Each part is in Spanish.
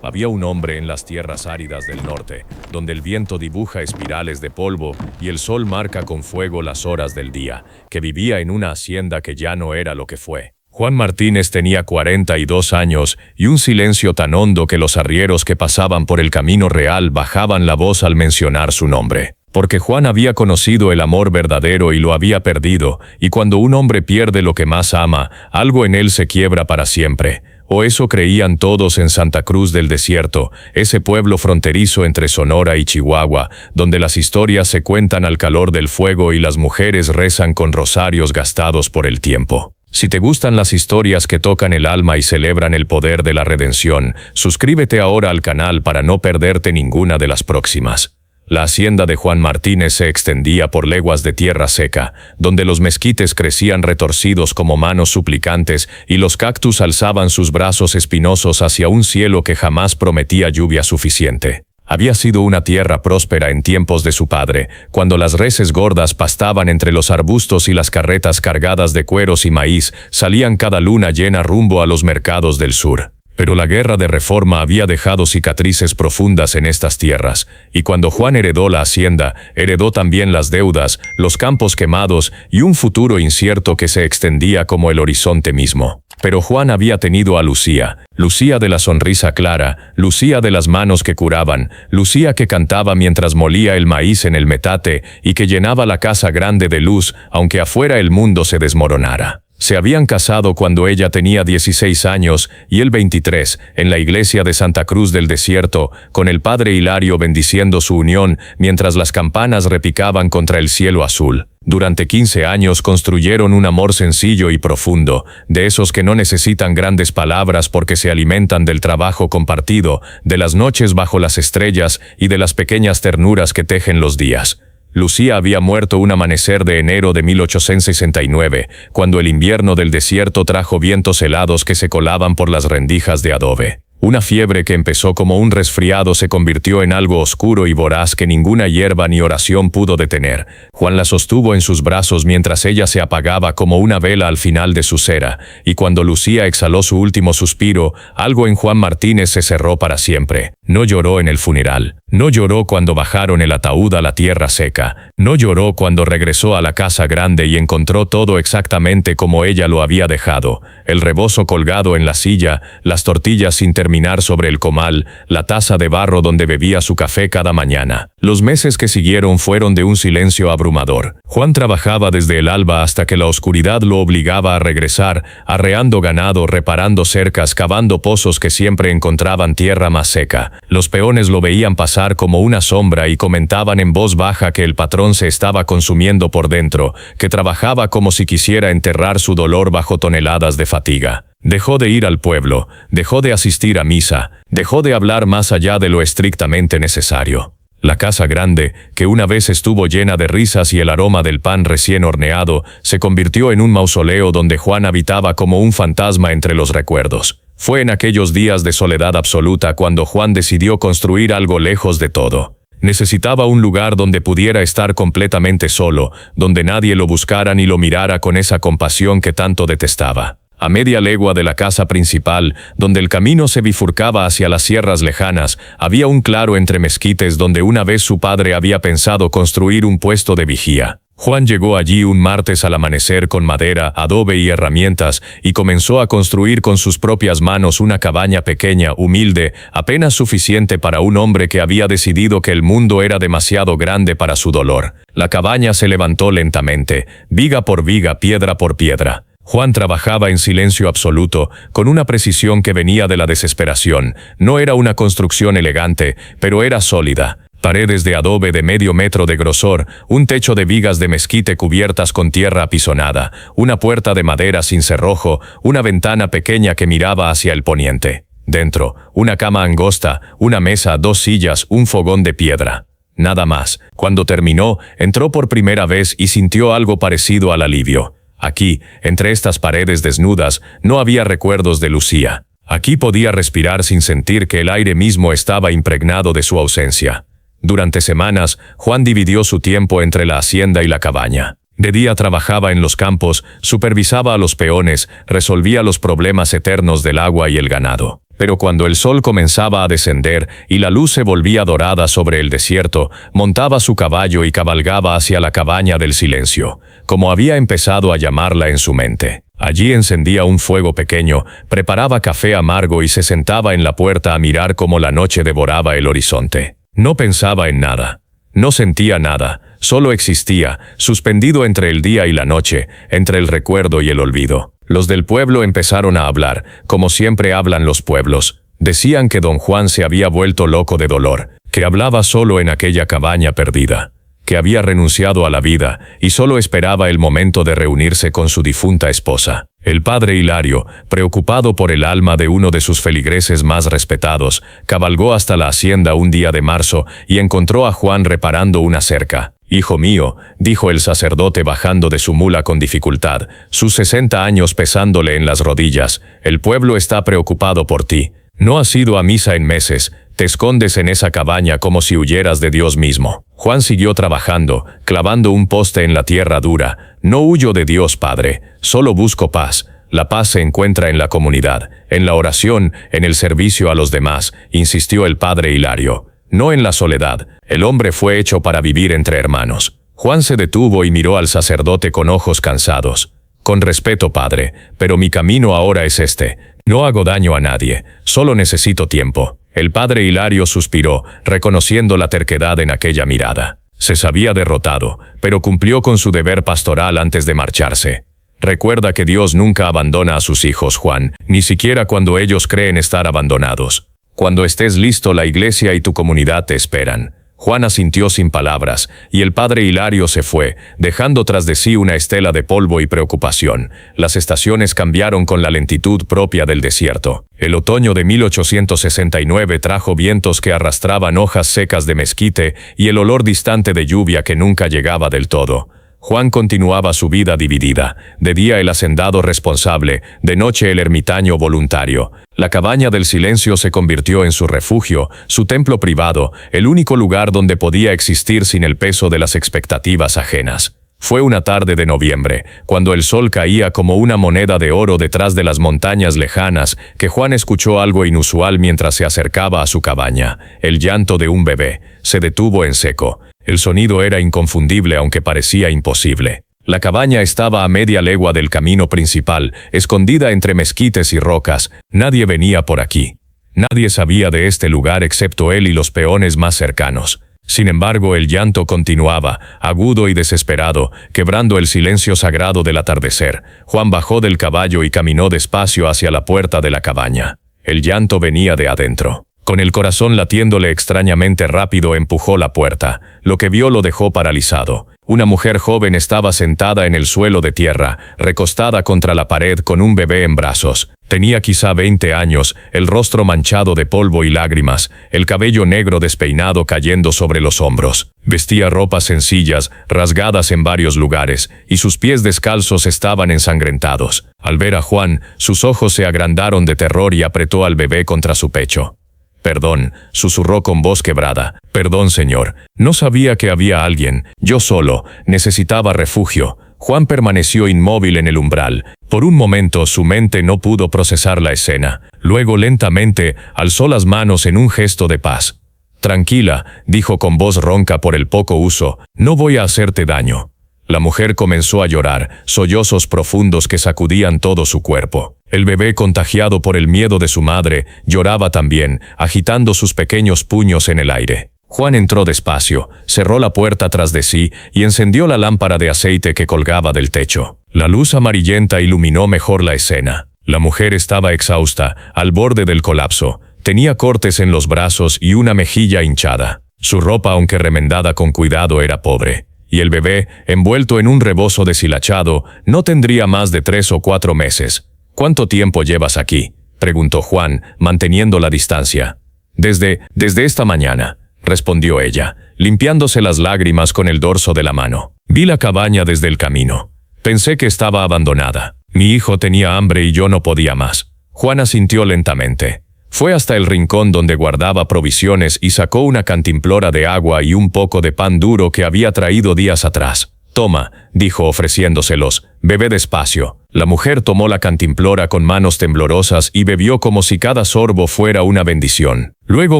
Había un hombre en las tierras áridas del norte, donde el viento dibuja espirales de polvo y el sol marca con fuego las horas del día, que vivía en una hacienda que ya no era lo que fue. Juan Martínez tenía 42 años y un silencio tan hondo que los arrieros que pasaban por el camino real bajaban la voz al mencionar su nombre. Porque Juan había conocido el amor verdadero y lo había perdido, y cuando un hombre pierde lo que más ama, algo en él se quiebra para siempre. O eso creían todos en Santa Cruz del Desierto, ese pueblo fronterizo entre Sonora y Chihuahua, donde las historias se cuentan al calor del fuego y las mujeres rezan con rosarios gastados por el tiempo. Si te gustan las historias que tocan el alma y celebran el poder de la redención, suscríbete ahora al canal para no perderte ninguna de las próximas. La hacienda de Juan Martínez se extendía por leguas de tierra seca, donde los mezquites crecían retorcidos como manos suplicantes y los cactus alzaban sus brazos espinosos hacia un cielo que jamás prometía lluvia suficiente. Había sido una tierra próspera en tiempos de su padre, cuando las reses gordas pastaban entre los arbustos y las carretas cargadas de cueros y maíz salían cada luna llena rumbo a los mercados del sur. Pero la guerra de reforma había dejado cicatrices profundas en estas tierras, y cuando Juan heredó la hacienda, heredó también las deudas, los campos quemados y un futuro incierto que se extendía como el horizonte mismo. Pero Juan había tenido a Lucía, Lucía de la sonrisa clara, Lucía de las manos que curaban, Lucía que cantaba mientras molía el maíz en el metate y que llenaba la casa grande de luz, aunque afuera el mundo se desmoronara. Se habían casado cuando ella tenía 16 años y él 23, en la iglesia de Santa Cruz del Desierto, con el padre Hilario bendiciendo su unión mientras las campanas repicaban contra el cielo azul. Durante 15 años construyeron un amor sencillo y profundo, de esos que no necesitan grandes palabras porque se alimentan del trabajo compartido, de las noches bajo las estrellas y de las pequeñas ternuras que tejen los días. Lucía había muerto un amanecer de enero de 1869, cuando el invierno del desierto trajo vientos helados que se colaban por las rendijas de adobe. Una fiebre que empezó como un resfriado se convirtió en algo oscuro y voraz que ninguna hierba ni oración pudo detener. Juan la sostuvo en sus brazos mientras ella se apagaba como una vela al final de su cera, y cuando Lucía exhaló su último suspiro, algo en Juan Martínez se cerró para siempre. No lloró en el funeral, no lloró cuando bajaron el ataúd a la tierra seca, no lloró cuando regresó a la casa grande y encontró todo exactamente como ella lo había dejado, el rebozo colgado en la silla, las tortillas sin terminar sobre el comal, la taza de barro donde bebía su café cada mañana. Los meses que siguieron fueron de un silencio abrumador. Juan trabajaba desde el alba hasta que la oscuridad lo obligaba a regresar, arreando ganado, reparando cercas, cavando pozos que siempre encontraban tierra más seca. Los peones lo veían pasar como una sombra y comentaban en voz baja que el patrón se estaba consumiendo por dentro, que trabajaba como si quisiera enterrar su dolor bajo toneladas de fatiga. Dejó de ir al pueblo, dejó de asistir a misa, dejó de hablar más allá de lo estrictamente necesario. La casa grande, que una vez estuvo llena de risas y el aroma del pan recién horneado, se convirtió en un mausoleo donde Juan habitaba como un fantasma entre los recuerdos. Fue en aquellos días de soledad absoluta cuando Juan decidió construir algo lejos de todo. Necesitaba un lugar donde pudiera estar completamente solo, donde nadie lo buscara ni lo mirara con esa compasión que tanto detestaba. A media legua de la casa principal, donde el camino se bifurcaba hacia las sierras lejanas, había un claro entre mezquites donde una vez su padre había pensado construir un puesto de vigía. Juan llegó allí un martes al amanecer con madera, adobe y herramientas, y comenzó a construir con sus propias manos una cabaña pequeña, humilde, apenas suficiente para un hombre que había decidido que el mundo era demasiado grande para su dolor. La cabaña se levantó lentamente, viga por viga, piedra por piedra. Juan trabajaba en silencio absoluto, con una precisión que venía de la desesperación. No era una construcción elegante, pero era sólida. Paredes de adobe de medio metro de grosor, un techo de vigas de mezquite cubiertas con tierra apisonada, una puerta de madera sin cerrojo, una ventana pequeña que miraba hacia el poniente. Dentro, una cama angosta, una mesa, 2 sillas, un fogón de piedra. Nada más. Cuando terminó, entró por primera vez y sintió algo parecido al alivio. Aquí, entre estas paredes desnudas, no había recuerdos de Lucía. Aquí podía respirar sin sentir que el aire mismo estaba impregnado de su ausencia. Durante semanas, Juan dividió su tiempo entre la hacienda y la cabaña. De día trabajaba en los campos, supervisaba a los peones, resolvía los problemas eternos del agua y el ganado. pero cuando el sol comenzaba a descender y la luz se volvía dorada sobre el desierto, montaba su caballo y cabalgaba hacia la cabaña del silencio, como había empezado a llamarla en su mente. Allí encendía un fuego pequeño, preparaba café amargo y se sentaba en la puerta a mirar cómo la noche devoraba el horizonte. No pensaba en nada. No sentía nada, solo existía, suspendido entre el día y la noche, entre el recuerdo y el olvido. Los del pueblo empezaron a hablar, como siempre hablan los pueblos. Decían que don Juan se había vuelto loco de dolor, que hablaba solo en aquella cabaña perdida, que había renunciado a la vida y solo esperaba el momento de reunirse con su difunta esposa. El padre Hilario, preocupado por el alma de uno de sus feligreses más respetados, cabalgó hasta la hacienda un día de marzo y encontró a Juan reparando una cerca. «Hijo mío», dijo el sacerdote bajando de su mula con dificultad, sus 60 años pesándole en las rodillas, «el pueblo está preocupado por ti. No has ido a misa en meses, te escondes en esa cabaña como si huyeras de Dios mismo». Juan siguió trabajando, clavando un poste en la tierra dura. «No huyo de Dios, Padre, solo busco paz. La paz se encuentra en la comunidad, en la oración, en el servicio a los demás», insistió el padre Hilario. «No en la soledad. El hombre fue hecho para vivir entre hermanos». Juan se detuvo y miró al sacerdote con ojos cansados. «Con respeto, padre, pero mi camino ahora es este. No hago daño a nadie, solo necesito tiempo». El padre Hilario suspiró, reconociendo la terquedad en aquella mirada. Se sabía derrotado, pero cumplió con su deber pastoral antes de marcharse. «Recuerda que Dios nunca abandona a sus hijos, Juan, ni siquiera cuando ellos creen estar abandonados. Cuando estés listo, la iglesia y tu comunidad te esperan». Juan asintió sin palabras, y el padre Hilario se fue, dejando tras de sí una estela de polvo y preocupación. Las estaciones cambiaron con la lentitud propia del desierto. El otoño de 1869 trajo vientos que arrastraban hojas secas de mezquite y el olor distante de lluvia que nunca llegaba del todo. Juan continuaba su vida dividida, de día el hacendado responsable, de noche el ermitaño voluntario. La cabaña del silencio se convirtió en su refugio, su templo privado, el único lugar donde podía existir sin el peso de las expectativas ajenas. Fue una tarde de noviembre, cuando el sol caía como una moneda de oro detrás de las montañas lejanas, que Juan escuchó algo inusual mientras se acercaba a su cabaña, el llanto de un bebé. Se detuvo en seco. El sonido era inconfundible aunque parecía imposible. La cabaña estaba a media legua del camino principal, escondida entre mezquites y rocas. Nadie venía por aquí. Nadie sabía de este lugar excepto él y los peones más cercanos. Sin embargo, el llanto continuaba, agudo y desesperado, quebrando el silencio sagrado del atardecer. Juan bajó del caballo y caminó despacio hacia la puerta de la cabaña. El llanto venía de adentro. Con el corazón latiéndole extrañamente rápido, empujó la puerta. Lo que vio lo dejó paralizado. Una mujer joven estaba sentada en el suelo de tierra, recostada contra la pared con un bebé en brazos. Tenía quizá 20 años, el rostro manchado de polvo y lágrimas, el cabello negro despeinado cayendo sobre los hombros. Vestía ropas sencillas, rasgadas en varios lugares, y sus pies descalzos estaban ensangrentados. Al ver a Juan, sus ojos se agrandaron de terror y apretó al bebé contra su pecho. «Perdón», susurró con voz quebrada. «Perdón, señor. No sabía que había alguien. Yo solo. Necesitaba refugio». Juan permaneció inmóvil en el umbral. Por un momento su mente no pudo procesar la escena. Luego lentamente alzó las manos en un gesto de paz. «Tranquila», dijo con voz ronca por el poco uso. «No voy a hacerte daño». La mujer comenzó a llorar, sollozos profundos que sacudían todo su cuerpo. El bebé, contagiado por el miedo de su madre, lloraba también, agitando sus pequeños puños en el aire. Juan entró despacio, cerró la puerta tras de sí y encendió la lámpara de aceite que colgaba del techo. La luz amarillenta iluminó mejor la escena. La mujer estaba exhausta, al borde del colapso. Tenía cortes en los brazos y una mejilla hinchada. Su ropa, aunque remendada con cuidado, era pobre. Y el bebé, envuelto en un rebozo deshilachado, no tendría más de 3 o 4 meses. «¿Cuánto tiempo llevas aquí?», preguntó Juan, manteniendo la distancia. Desde esta mañana», respondió ella, limpiándose las lágrimas con el dorso de la mano. «Vi la cabaña desde el camino. Pensé que estaba abandonada. Mi hijo tenía hambre y yo no podía más». Juan asintió lentamente. Fue hasta el rincón donde guardaba provisiones y sacó una cantimplora de agua y un poco de pan duro que había traído días atrás. Toma, dijo ofreciéndoselos, bebé despacio. La mujer tomó la cantimplora con manos temblorosas y bebió como si cada sorbo fuera una bendición. Luego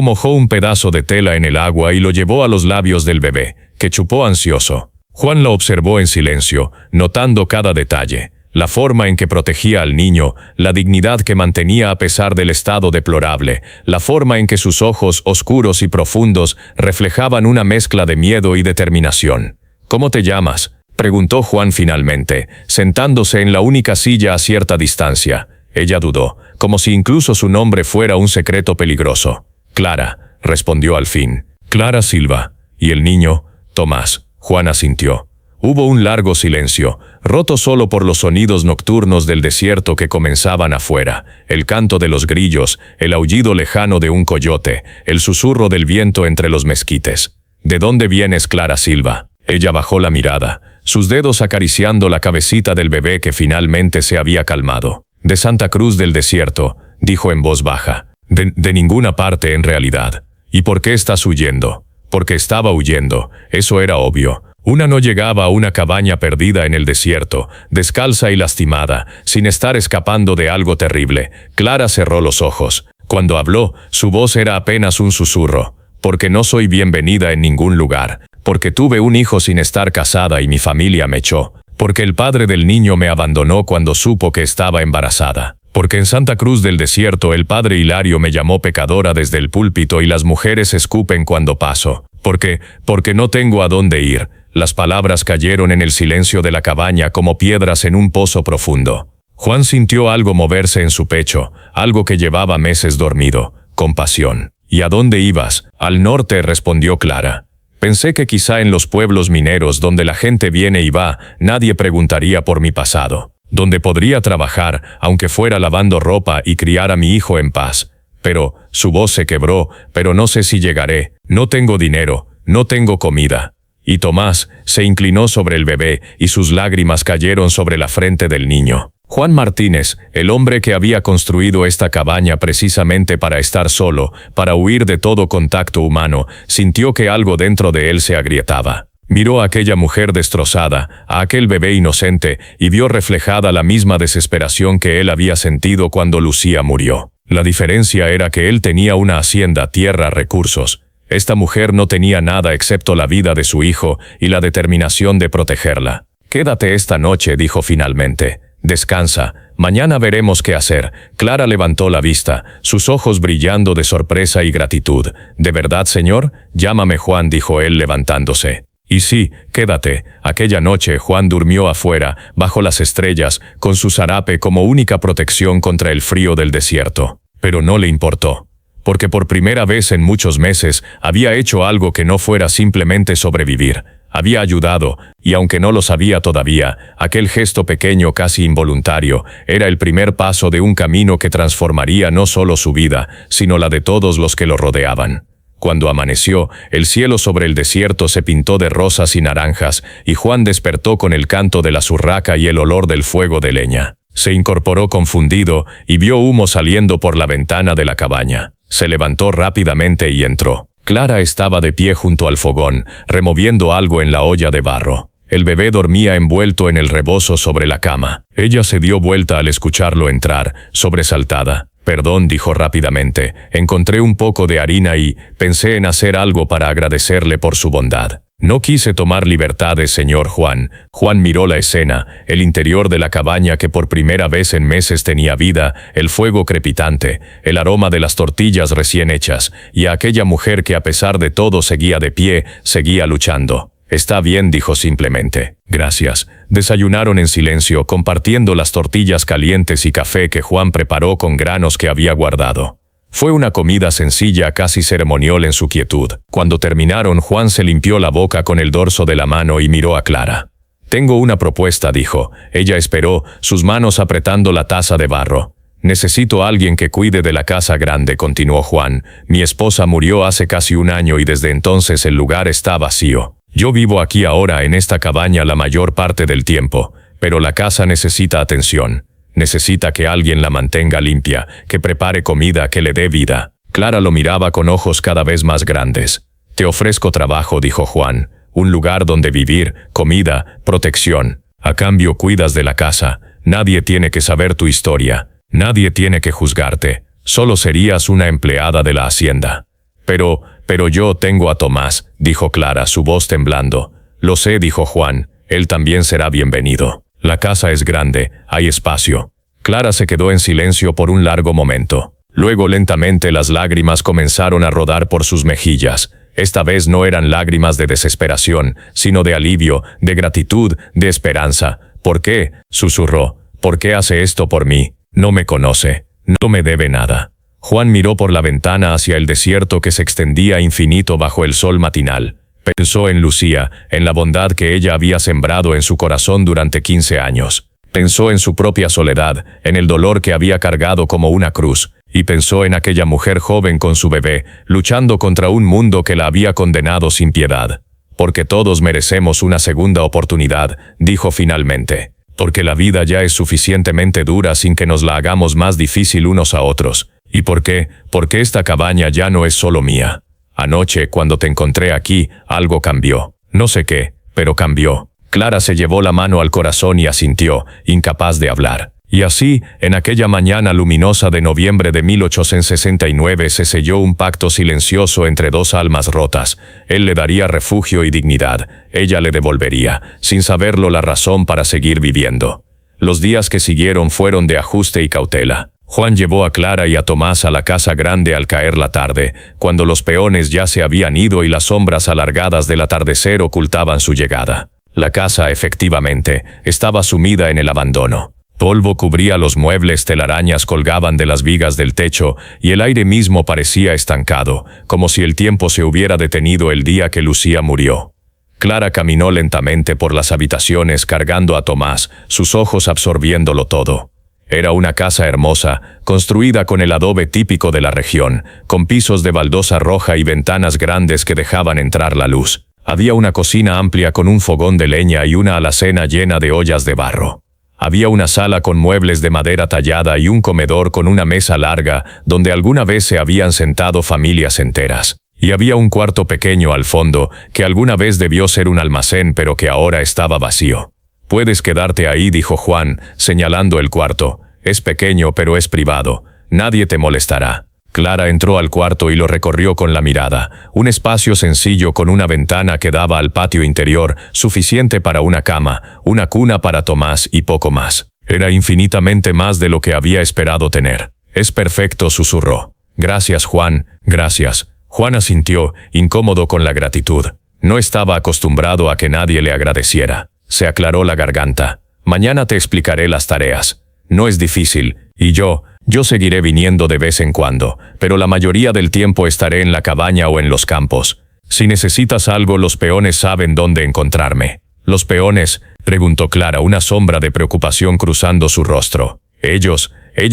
mojó un pedazo de tela en el agua y lo llevó a los labios del bebé, que chupó ansioso. Juan la observó en silencio, notando cada detalle. La forma en que protegía al niño, la dignidad que mantenía a pesar del estado deplorable, la forma en que sus ojos oscuros y profundos reflejaban una mezcla de miedo y determinación. «¿Cómo te llamas?», preguntó Juan finalmente, sentándose en la única silla a cierta distancia. Ella dudó, como si incluso su nombre fuera un secreto peligroso. «Clara», respondió al fin. «Clara Silva». «¿Y el niño?». «Tomás». Juan asintió. Hubo un largo silencio, roto solo por los sonidos nocturnos del desierto que comenzaban afuera, el canto de los grillos, el aullido lejano de un coyote, el susurro del viento entre los mezquites. «¿De dónde vienes, Clara Silva?». Ella bajó la mirada, sus dedos acariciando la cabecita del bebé que finalmente se había calmado. «De Santa Cruz del Desierto», dijo en voz baja. De ninguna parte en realidad». «¿Y por qué estás huyendo?». «Porque estaba huyendo, eso era obvio». Una no llegaba a una cabaña perdida en el desierto, descalza y lastimada, sin estar escapando de algo terrible. Clara cerró los ojos. Cuando habló, su voz era apenas un susurro. «Porque no soy bienvenida en ningún lugar. Porque tuve un hijo sin estar casada y mi familia me echó. Porque el padre del niño me abandonó cuando supo que estaba embarazada. Porque en Santa Cruz del Desierto el padre Hilario me llamó pecadora desde el púlpito y las mujeres escupen cuando paso. Porque no tengo a dónde ir». Las palabras cayeron en el silencio de la cabaña como piedras en un pozo profundo. Juan sintió algo moverse en su pecho, algo que llevaba meses dormido, compasión. «¿Y a dónde ibas?». «Al norte», respondió Clara. «Pensé que quizá en los pueblos mineros donde la gente viene y va, nadie preguntaría por mi pasado. Donde podría trabajar, aunque fuera lavando ropa y criar a mi hijo en paz. Pero», su voz se quebró, «pero no sé si llegaré. No tengo dinero, no tengo comida». Y Tomás se inclinó sobre el bebé y sus lágrimas cayeron sobre la frente del niño. Juan Martínez, el hombre que había construido esta cabaña precisamente para estar solo, para huir de todo contacto humano, sintió que algo dentro de él se agrietaba. Miró a aquella mujer destrozada, a aquel bebé inocente, y vio reflejada la misma desesperación que él había sentido cuando Lucía murió. La diferencia era que él tenía una hacienda, tierra, recursos. Esta mujer no tenía nada excepto la vida de su hijo y la determinación de protegerla. «Quédate esta noche», dijo finalmente. «Descansa, mañana veremos qué hacer». Clara levantó la vista, sus ojos brillando de sorpresa y gratitud. «¿De verdad, señor?». «Llámame Juan», dijo él levantándose. «Y sí, quédate». Aquella noche Juan durmió afuera, bajo las estrellas, con su zarape como única protección contra el frío del desierto. Pero no le importó. Porque por primera vez en muchos meses había hecho algo que no fuera simplemente sobrevivir. Había ayudado, y aunque no lo sabía todavía, aquel gesto pequeño casi involuntario era el primer paso de un camino que transformaría no solo su vida, sino la de todos los que lo rodeaban. Cuando amaneció, el cielo sobre el desierto se pintó de rosas y naranjas, y Juan despertó con el canto de la urraca y el olor del fuego de leña. Se incorporó confundido y vio humo saliendo por la ventana de la cabaña. Se levantó rápidamente y entró. Clara estaba de pie junto al fogón, removiendo algo en la olla de barro. El bebé dormía envuelto en el rebozo sobre la cama. Ella se dio vuelta al escucharlo entrar, sobresaltada. «Perdón», dijo rápidamente, «encontré un poco de harina y pensé en hacer algo para agradecerle por su bondad». «No quise tomar libertades, señor Juan». Juan miró la escena, el interior de la cabaña que por primera vez en meses tenía vida, el fuego crepitante, el aroma de las tortillas recién hechas, y a aquella mujer que a pesar de todo seguía de pie, seguía luchando. «Está bien», dijo simplemente. «Gracias». Desayunaron en silencio, compartiendo las tortillas calientes y café que Juan preparó con granos que había guardado. Fue una comida sencilla, casi ceremonial en su quietud. Cuando terminaron, Juan se limpió la boca con el dorso de la mano y miró a Clara. «Tengo una propuesta», dijo. Ella esperó, sus manos apretando la taza de barro. «Necesito a alguien que cuide de la casa grande», continuó Juan. «Mi esposa murió hace casi un año y desde entonces el lugar está vacío. Yo vivo aquí ahora en esta cabaña la mayor parte del tiempo, pero la casa necesita atención. Necesita que alguien la mantenga limpia, que prepare comida, que le dé vida». Clara lo miraba con ojos cada vez más grandes. «Te ofrezco trabajo», dijo Juan. un lugar donde vivir, comida, protección. A cambio cuidas de la casa. Nadie tiene que saber tu historia. Nadie tiene que juzgarte. Solo serías una empleada de la hacienda. Pero yo tengo a Tomás, dijo Clara, su voz temblando. Lo sé, dijo Juan. Él también será bienvenido. La casa es grande, hay espacio. Clara se quedó en silencio por un largo momento. Luego lentamente las lágrimas comenzaron a rodar por sus mejillas. Esta vez no eran lágrimas de desesperación, sino de alivio, de gratitud, de esperanza. ¿Por qué?, susurró. ¿Por qué hace esto por mí? No me conoce. No me debe nada. Juan miró por la ventana hacia el desierto que se extendía infinito bajo el sol matinal. Pensó en Lucía, en la bondad que ella había sembrado en su corazón durante 15 años. Pensó en su propia soledad, en el dolor que había cargado como una cruz, y pensó en aquella mujer joven con su bebé, luchando contra un mundo que la había condenado sin piedad. Porque todos merecemos una segunda oportunidad, dijo finalmente. Porque la vida ya es suficientemente dura sin que nos la hagamos más difícil unos a otros. ¿Y por qué? Porque esta cabaña ya no es solo mía. Anoche, cuando te encontré aquí, algo cambió. No sé qué, pero cambió. Clara se llevó la mano al corazón y asintió, incapaz de hablar. Y así, en aquella mañana luminosa de noviembre de 1869 se selló un pacto silencioso entre dos almas rotas. Él le daría refugio y dignidad. Ella le devolvería, sin saberlo, la razón para seguir viviendo. Los días que siguieron fueron de ajuste y cautela. Juan llevó a Clara y a Tomás a la casa grande al caer la tarde, cuando los peones ya se habían ido y las sombras alargadas del atardecer ocultaban su llegada. La casa, efectivamente, estaba sumida en el abandono. Polvo cubría los muebles, telarañas colgaban de las vigas del techo, y el aire mismo parecía estancado, como si el tiempo se hubiera detenido el día que Lucía murió. Clara caminó lentamente por las habitaciones cargando a Tomás, sus ojos absorbiéndolo todo. Era una casa hermosa, construida con el adobe típico de la región, con pisos de baldosa roja y ventanas grandes que dejaban entrar la luz. Había una cocina amplia con un fogón de leña y una alacena llena de ollas de barro. Había una sala con muebles de madera tallada y un comedor con una mesa larga donde alguna vez se habían sentado familias enteras. Y había un cuarto pequeño al fondo que alguna vez debió ser un almacén pero que ahora estaba vacío. «Puedes quedarte ahí», dijo Juan, señalando el cuarto. «Es pequeño pero es privado. Nadie te molestará». Clara entró al cuarto y lo recorrió con la mirada. Un espacio sencillo con una ventana que daba al patio interior, suficiente para una cama, una cuna para Tomás y poco más. Era infinitamente más de lo que había esperado tener. «Es perfecto», susurró. «Gracias, Juan, gracias». Juan asintió, incómodo con la gratitud. No estaba acostumbrado a que nadie le agradeciera. Se aclaró la garganta. «Mañana te explicaré las tareas. No es difícil, y yo seguiré viniendo de vez en cuando, pero la mayoría del tiempo estaré en la cabaña o en los campos. Si necesitas algo, los peones saben dónde encontrarme». «¿Los peones?», preguntó Clara, una sombra de preocupación cruzando su rostro. «Ellos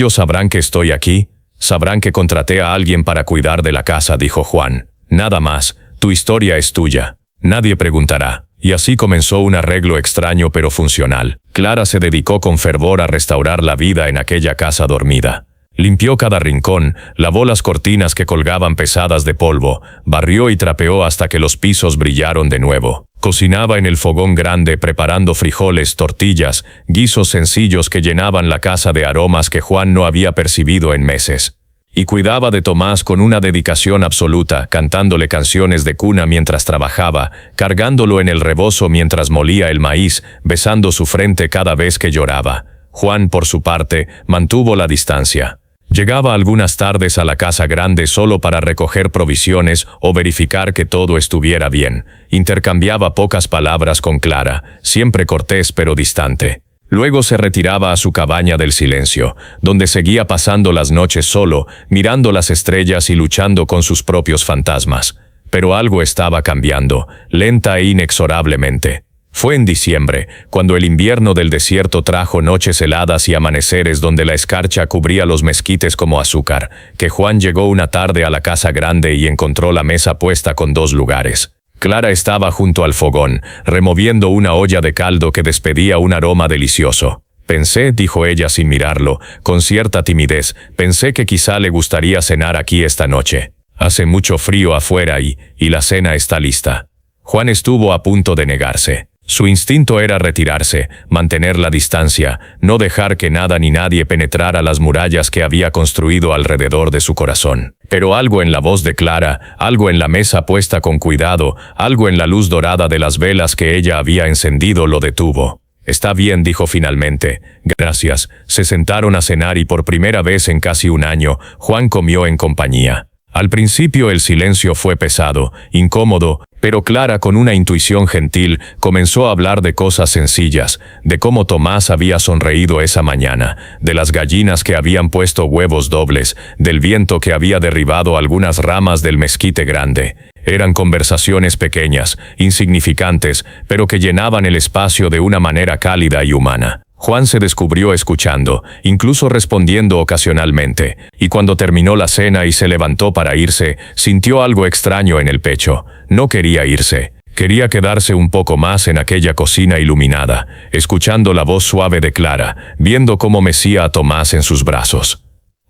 sabrán que estoy aquí. Sabrán que contraté a alguien para cuidar de la casa», dijo Juan. «Nada más, tu historia es tuya. Nadie preguntará». Y así comenzó un arreglo extraño pero funcional. Clara se dedicó con fervor a restaurar la vida en aquella casa dormida. Limpió cada rincón, lavó las cortinas que colgaban pesadas de polvo, barrió y trapeó hasta que los pisos brillaron de nuevo. Cocinaba en el fogón grande preparando frijoles, tortillas, guisos sencillos que llenaban la casa de aromas que Juan no había percibido en meses. Y cuidaba de Tomás con una dedicación absoluta, cantándole canciones de cuna mientras trabajaba, cargándolo en el rebozo mientras molía el maíz, besando su frente cada vez que lloraba. Juan, por su parte, mantuvo la distancia. Llegaba algunas tardes a la casa grande solo para recoger provisiones o verificar que todo estuviera bien. Intercambiaba pocas palabras con Clara, siempre cortés pero distante. Luego se retiraba a su cabaña del silencio, donde seguía pasando las noches solo, mirando las estrellas y luchando con sus propios fantasmas. Pero algo estaba cambiando, lenta e inexorablemente. Fue en diciembre, cuando el invierno del desierto trajo noches heladas y amaneceres donde la escarcha cubría los mezquites como azúcar, que Juan llegó una tarde a la casa grande y encontró la mesa puesta con 2 lugares. Clara estaba junto al fogón, removiendo una olla de caldo que despedía un aroma delicioso. «Pensé», dijo ella sin mirarlo, con cierta timidez, «pensé que quizá le gustaría cenar aquí esta noche. Hace mucho frío afuera y la cena está lista». Juan estuvo a punto de negarse. Su instinto era retirarse, mantener la distancia, no dejar que nada ni nadie penetrara las murallas que había construido alrededor de su corazón. Pero algo en la voz de Clara, algo en la mesa puesta con cuidado, algo en la luz dorada de las velas que ella había encendido lo detuvo. «Está bien», dijo finalmente. «Gracias». Se sentaron a cenar y por primera vez en casi un año, Juan comió en compañía. Al principio el silencio fue pesado, incómodo, pero Clara, con una intuición gentil, comenzó a hablar de cosas sencillas, de cómo Tomás había sonreído esa mañana, de las gallinas que habían puesto huevos dobles, del viento que había derribado algunas ramas del mezquite grande. Eran conversaciones pequeñas, insignificantes, pero que llenaban el espacio de una manera cálida y humana. Juan se descubrió escuchando, incluso respondiendo ocasionalmente, y cuando terminó la cena y se levantó para irse, sintió algo extraño en el pecho. No quería irse. Quería quedarse un poco más en aquella cocina iluminada, escuchando la voz suave de Clara, viendo cómo mecía a Tomás en sus brazos.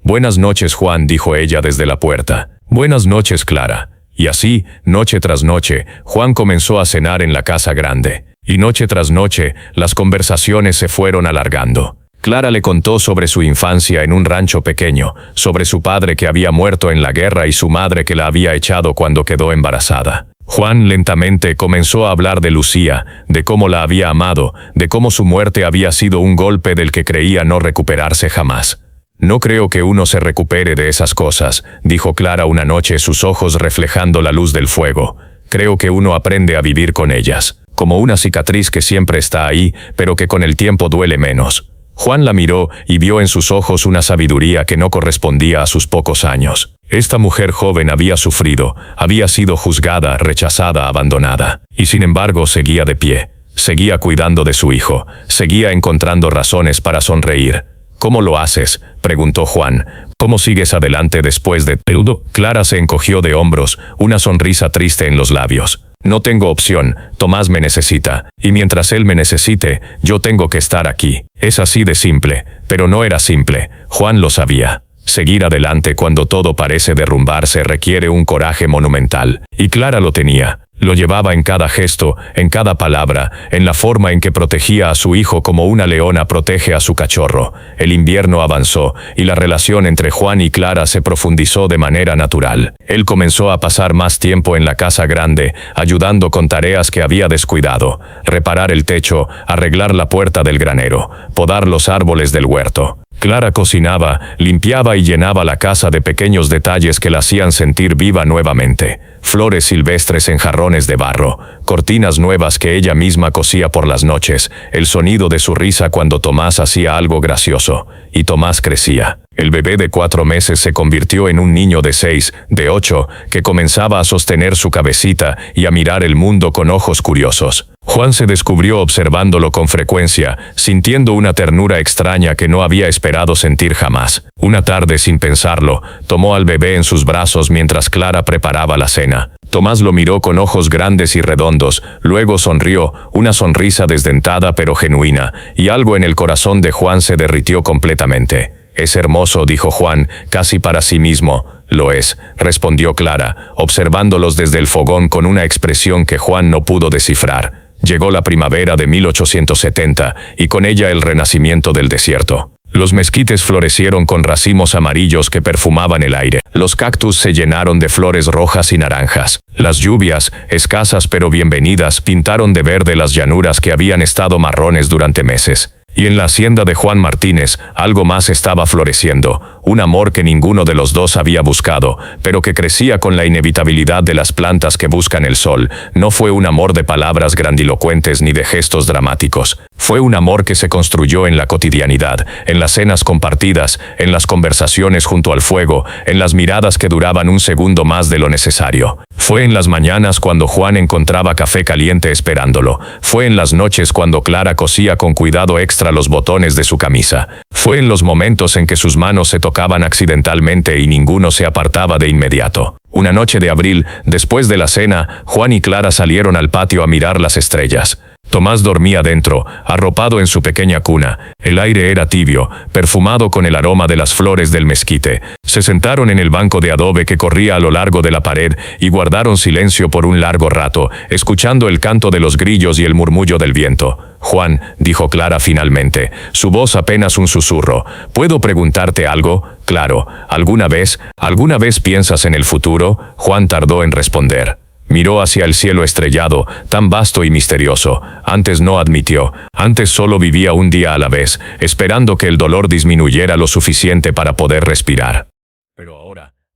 «Buenas noches, Juan», dijo ella desde la puerta. «Buenas noches, Clara». Y así, noche tras noche, Juan comenzó a cenar en la casa grande. Y noche tras noche, las conversaciones se fueron alargando. Clara le contó sobre su infancia en un rancho pequeño, sobre su padre que había muerto en la guerra y su madre que la había echado cuando quedó embarazada. Juan lentamente comenzó a hablar de Lucía, de cómo la había amado, de cómo su muerte había sido un golpe del que creía no recuperarse jamás. «No creo que uno se recupere de esas cosas», dijo Clara una noche, sus ojos reflejando la luz del fuego. «Creo que uno aprende a vivir con ellas, como una cicatriz que siempre está ahí, pero que con el tiempo duele menos». Juan la miró y vio en sus ojos una sabiduría que no correspondía a sus pocos años. Esta mujer joven había sufrido, había sido juzgada, rechazada, abandonada, y sin embargo seguía de pie, seguía cuidando de su hijo, seguía encontrando razones para sonreír. «¿Cómo lo haces?», preguntó Juan. «¿Cómo sigues adelante después de todo?» Clara se encogió de hombros, una sonrisa triste en los labios. «No tengo opción, Tomás me necesita, y mientras él me necesite, yo tengo que estar aquí. Es así de simple», pero no era simple, Juan lo sabía. Seguir adelante cuando todo parece derrumbarse requiere un coraje monumental, y Clara lo tenía. Lo llevaba en cada gesto, en cada palabra, en la forma en que protegía a su hijo como una leona protege a su cachorro. El invierno avanzó, y la relación entre Juan y Clara se profundizó de manera natural. Él comenzó a pasar más tiempo en la casa grande, ayudando con tareas que había descuidado: reparar el techo, arreglar la puerta del granero, podar los árboles del huerto. Clara cocinaba, limpiaba y llenaba la casa de pequeños detalles que la hacían sentir viva nuevamente. Flores silvestres en jarrones de barro, cortinas nuevas que ella misma cosía por las noches, el sonido de su risa cuando Tomás hacía algo gracioso. Y Tomás crecía. El bebé de 4 meses se convirtió en un niño de 6, de 8, que comenzaba a sostener su cabecita y a mirar el mundo con ojos curiosos. Juan se descubrió observándolo con frecuencia, sintiendo una ternura extraña que no había esperado sentir jamás. Una tarde, sin pensarlo, tomó al bebé en sus brazos mientras Clara preparaba la cena. Tomás lo miró con ojos grandes y redondos, luego sonrió, una sonrisa desdentada pero genuina, y algo en el corazón de Juan se derritió completamente. «Es hermoso», dijo Juan, casi para sí mismo. «Lo es», respondió Clara, observándolos desde el fogón con una expresión que Juan no pudo descifrar. Llegó la primavera de 1870, y con ella el renacimiento del desierto. Los mezquites florecieron con racimos amarillos que perfumaban el aire. Los cactus se llenaron de flores rojas y naranjas. Las lluvias, escasas pero bienvenidas, pintaron de verde las llanuras que habían estado marrones durante meses. Y en la hacienda de Juan Martínez, algo más estaba floreciendo, un amor que ninguno de los dos había buscado, pero que crecía con la inevitabilidad de las plantas que buscan el sol. No fue un amor de palabras grandilocuentes ni de gestos dramáticos. Fue un amor que se construyó en la cotidianidad, en las cenas compartidas, en las conversaciones junto al fuego, en las miradas que duraban un segundo más de lo necesario. Fue en las mañanas cuando Juan encontraba café caliente esperándolo. Fue en las noches cuando Clara cosía con cuidado extra los botones de su camisa. Fue en los momentos en que sus manos se tocaban accidentalmente y ninguno se apartaba de inmediato. Una noche de abril, después de la cena, Juan y Clara salieron al patio a mirar las estrellas. Tomás dormía dentro, arropado en su pequeña cuna. El aire era tibio, perfumado con el aroma de las flores del mezquite. Se sentaron en el banco de adobe que corría a lo largo de la pared y guardaron silencio por un largo rato, escuchando el canto de los grillos y el murmullo del viento. Juan, dijo Clara finalmente, su voz apenas un susurro. ¿Puedo preguntarte algo? Claro, ¿alguna vez piensas en el futuro? Juan tardó en responder. Miró hacia el cielo estrellado, tan vasto y misterioso. Antes no admitió, antes solo vivía un día a la vez, esperando que el dolor disminuyera lo suficiente para poder respirar. Pero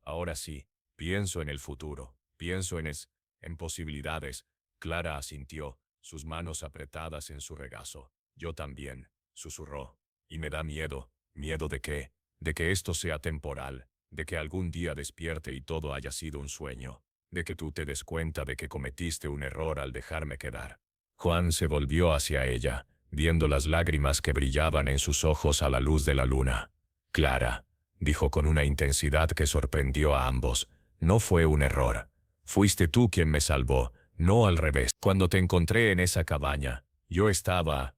ahora sí, pienso en el futuro, pienso en posibilidades. Clara asintió, sus manos apretadas en su regazo. Yo también, susurró. Y me da miedo. ¿Miedo de qué? De que esto sea temporal, de que algún día despierte y todo haya sido un sueño. De que tú te des cuenta de que cometiste un error al dejarme quedar. Juan se volvió hacia ella, viendo las lágrimas que brillaban en sus ojos a la luz de la luna. Clara, dijo con una intensidad que sorprendió a ambos, no fue un error. Fuiste tú quien me salvó, no al revés. Cuando te encontré en esa cabaña, yo estaba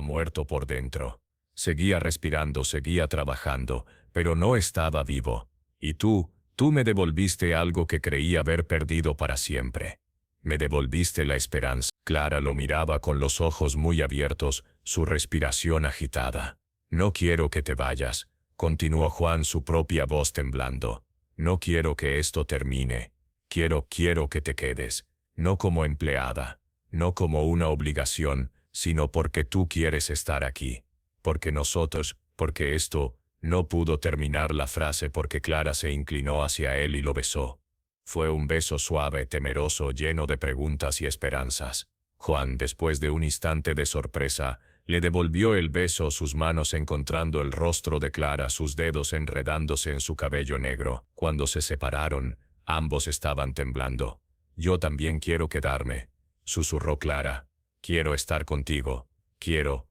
muerto por dentro. Seguía respirando, seguía trabajando, pero no estaba vivo. Y tú me devolviste algo que creí haber perdido para siempre. Me devolviste la esperanza. Clara lo miraba con los ojos muy abiertos, su respiración agitada. No quiero que te vayas, continuó Juan, su propia voz temblando. No quiero que esto termine. Quiero que te quedes, no como empleada, no como una obligación, sino porque tú quieres estar aquí. Porque esto. No pudo terminar la frase porque Clara se inclinó hacia él y lo besó. Fue un beso suave, temeroso, lleno de preguntas y esperanzas. Juan, después de un instante de sorpresa, le devolvió el beso, sus manos encontrando el rostro de Clara, sus dedos enredándose en su cabello negro. Cuando se separaron, ambos estaban temblando. Yo también quiero quedarme, susurró Clara. Quiero estar contigo. Quiero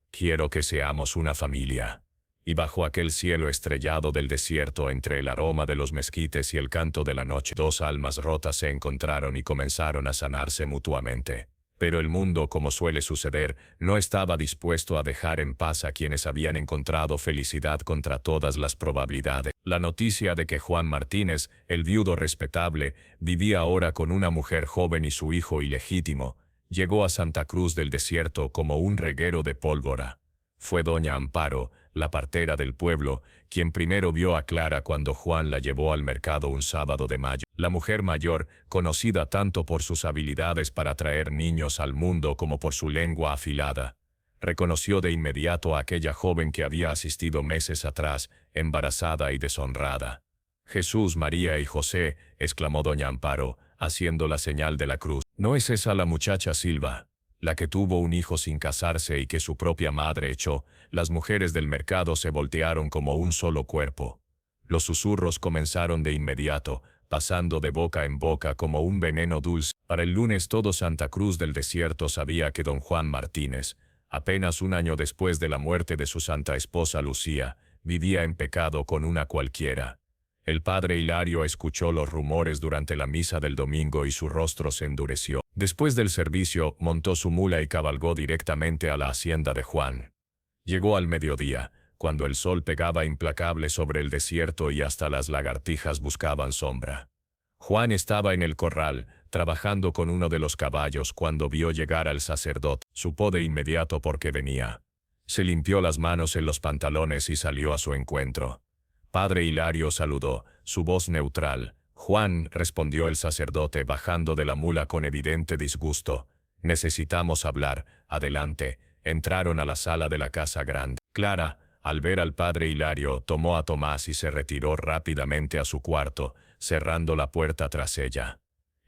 que seamos una familia. Y bajo aquel cielo estrellado del desierto, entre el aroma de los mezquites y el canto de la noche, dos almas rotas se encontraron y comenzaron a sanarse mutuamente. Pero el mundo, como suele suceder, no estaba dispuesto a dejar en paz a quienes habían encontrado felicidad contra todas las probabilidades. La noticia de que Juan Martínez, el viudo respetable, vivía ahora con una mujer joven y su hijo ilegítimo, llegó a Santa Cruz del Desierto como un reguero de pólvora. Fue doña Amparo, la partera del pueblo, quien primero vio a Clara cuando Juan la llevó al mercado un sábado de mayo. La mujer mayor, conocida tanto por sus habilidades para traer niños al mundo como por su lengua afilada, reconoció de inmediato a aquella joven que había asistido meses atrás, embarazada y deshonrada. Jesús, María y José, exclamó doña Amparo, haciendo la señal de la cruz. ¿No es esa la muchacha Silva, la que tuvo un hijo sin casarse y que su propia madre echó? Las mujeres del mercado se voltearon como un solo cuerpo. Los susurros comenzaron de inmediato, pasando de boca en boca como un veneno dulce. Para el lunes todo Santa Cruz del Desierto sabía que don Juan Martínez, apenas un año después de la muerte de su santa esposa Lucía, vivía en pecado con una cualquiera. El padre Hilario escuchó los rumores durante la misa del domingo y su rostro se endureció. Después del servicio, montó su mula y cabalgó directamente a la hacienda de Juan. Llegó al mediodía, cuando el sol pegaba implacable sobre el desierto y hasta las lagartijas buscaban sombra. Juan estaba en el corral, trabajando con uno de los caballos cuando vio llegar al sacerdote. Supo de inmediato por qué venía. Se limpió las manos en los pantalones y salió a su encuentro. Padre Hilario saludó, su voz neutral. Juan, respondió el sacerdote bajando de la mula con evidente disgusto. Necesitamos hablar, adelante. Entraron a la sala de la casa grande. Clara, al ver al padre Hilario, tomó a Tomás y se retiró rápidamente a su cuarto, cerrando la puerta tras ella.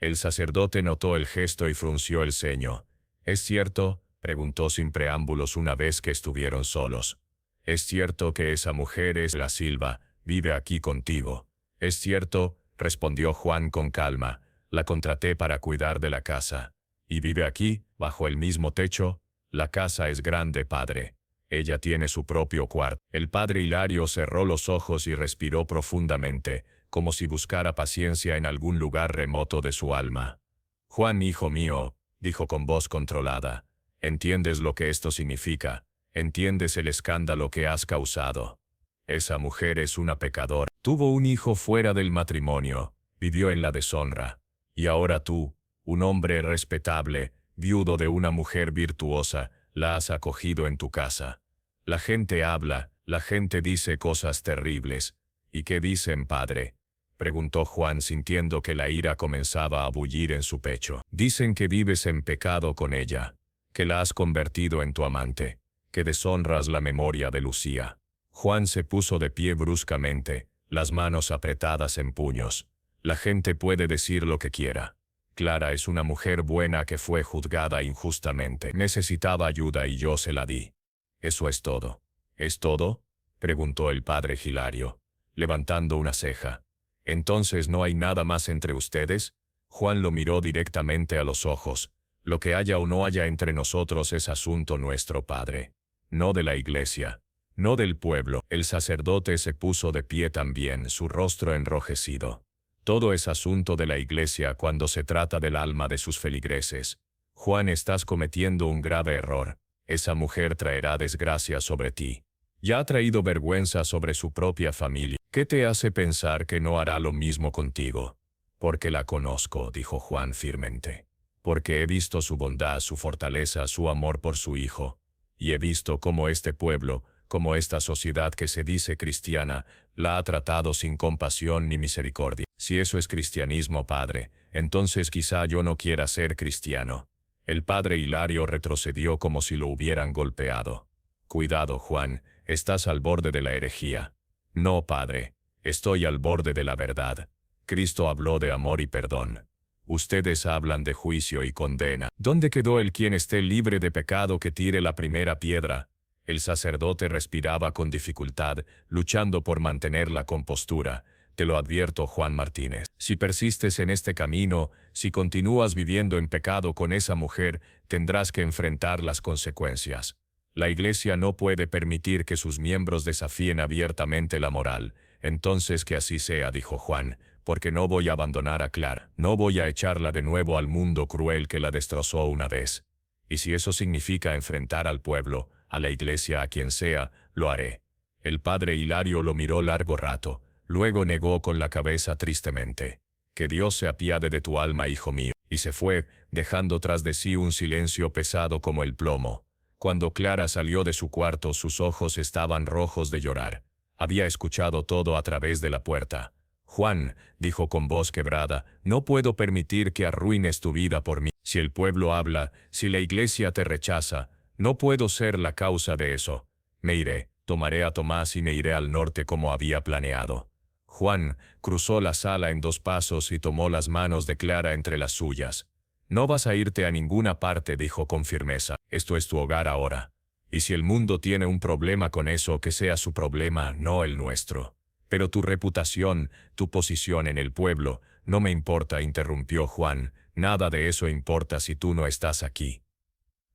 El sacerdote notó el gesto y frunció el ceño. ¿Es cierto?, preguntó sin preámbulos una vez que estuvieron solos. ¿Es cierto que esa mujer es la Silva, vive aquí contigo? Es cierto, respondió Juan con calma. La contraté para cuidar de la casa. ¿Y vive aquí, bajo el mismo techo? La casa es grande, padre. Ella tiene su propio cuarto. El padre Hilario cerró los ojos y respiró profundamente, como si buscara paciencia en algún lugar remoto de su alma. Juan, hijo mío, dijo con voz controlada, ¿Entiendes lo que esto significa? ¿Entiendes el escándalo que has causado? Esa mujer es una pecadora. Tuvo un hijo fuera del matrimonio, vivió en la deshonra. Y ahora tú, un hombre respetable, viudo de una mujer virtuosa, la has acogido en tu casa. La gente habla, la gente dice cosas terribles. ¿Y qué dicen, padre?, preguntó Juan sintiendo que la ira comenzaba a bullir en su pecho. Dicen que vives en pecado con ella, que la has convertido en tu amante, que deshonras la memoria de Lucía. Juan se puso de pie bruscamente, las manos apretadas en puños. La gente puede decir lo que quiera. Clara es una mujer buena que fue juzgada injustamente. Necesitaba ayuda y yo se la di. Eso es todo. ¿Es todo?, preguntó el padre Hilario, levantando una ceja. ¿Entonces no hay nada más entre ustedes? Juan lo miró directamente a los ojos. Lo que haya o no haya entre nosotros es asunto nuestro, padre. No de la iglesia. No del pueblo. El sacerdote se puso de pie también, su rostro enrojecido. Todo es asunto de la iglesia cuando se trata del alma de sus feligreses. Juan, estás cometiendo un grave error. Esa mujer traerá desgracia sobre ti. Ya ha traído vergüenza sobre su propia familia. ¿Qué te hace pensar que no hará lo mismo contigo? Porque la conozco, dijo Juan firmemente. Porque he visto su bondad, su fortaleza, su amor por su hijo. Y he visto cómo este pueblo, como esta sociedad que se dice cristiana, la ha tratado sin compasión ni misericordia. Si eso es cristianismo, padre, entonces quizá yo no quiera ser cristiano. El padre Hilario retrocedió como si lo hubieran golpeado. Cuidado, Juan, estás al borde de la herejía. No, padre, estoy al borde de la verdad. Cristo habló de amor y perdón. Ustedes hablan de juicio y condena. ¿Dónde quedó el quien esté libre de pecado que tire la primera piedra? El sacerdote respiraba con dificultad, luchando por mantener la compostura. Te lo advierto, Juan Martínez. Si persistes en este camino, si continúas viviendo en pecado con esa mujer, tendrás que enfrentar las consecuencias. La Iglesia no puede permitir que sus miembros desafíen abiertamente la moral. Entonces que así sea, dijo Juan, porque no voy a abandonar a Clara. No voy a echarla de nuevo al mundo cruel que la destrozó una vez. Y si eso significa enfrentar al pueblo, a la Iglesia, a quien sea, lo haré. El padre Hilario lo miró largo rato, luego negó con la cabeza tristemente. Que Dios se apiade de tu alma, hijo mío. Y se fue, dejando tras de sí un silencio pesado como el plomo. Cuando Clara salió de su cuarto, sus ojos estaban rojos de llorar. Había escuchado todo a través de la puerta. Juan, dijo con voz quebrada, no puedo permitir que arruines tu vida por mí. Si el pueblo habla, si la iglesia te rechaza, no puedo ser la causa de eso. Me iré, tomaré a Tomás y me iré al norte como había planeado. Juan cruzó la sala en 2 pasos y tomó las manos de Clara entre las suyas. No vas a irte a ninguna parte, dijo con firmeza. Esto es tu hogar ahora. Y si el mundo tiene un problema con eso, que sea su problema, no el nuestro. Pero tu reputación, tu posición en el pueblo, no me importa, interrumpió Juan. Nada de eso importa si tú no estás aquí.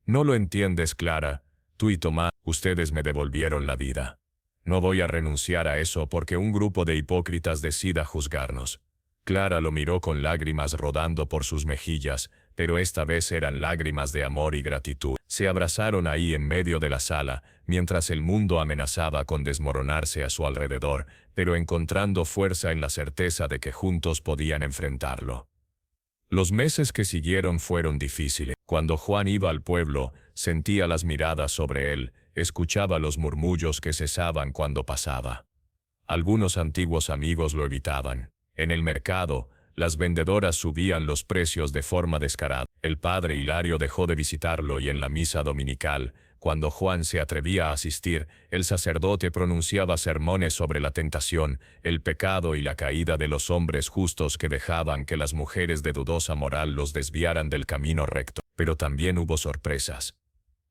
No lo entiendes, Clara. Tú y Tomás, ustedes me devolvieron la vida. No voy a renunciar a eso porque un grupo de hipócritas decida juzgarnos. Clara lo miró con lágrimas rodando por sus mejillas, pero esta vez eran lágrimas de amor y gratitud. Se abrazaron ahí en medio de la sala, mientras el mundo amenazaba con desmoronarse a su alrededor, pero encontrando fuerza en la certeza de que juntos podían enfrentarlo. Los meses que siguieron fueron difíciles. Cuando Juan iba al pueblo, sentía las miradas sobre él, escuchaba los murmullos que cesaban cuando pasaba. Algunos antiguos amigos lo evitaban. En el mercado, las vendedoras subían los precios de forma descarada. El padre Hilario dejó de visitarlo y en la misa dominical, cuando Juan se atrevía a asistir, el sacerdote pronunciaba sermones sobre la tentación, el pecado y la caída de los hombres justos que dejaban que las mujeres de dudosa moral los desviaran del camino recto. Pero también hubo sorpresas.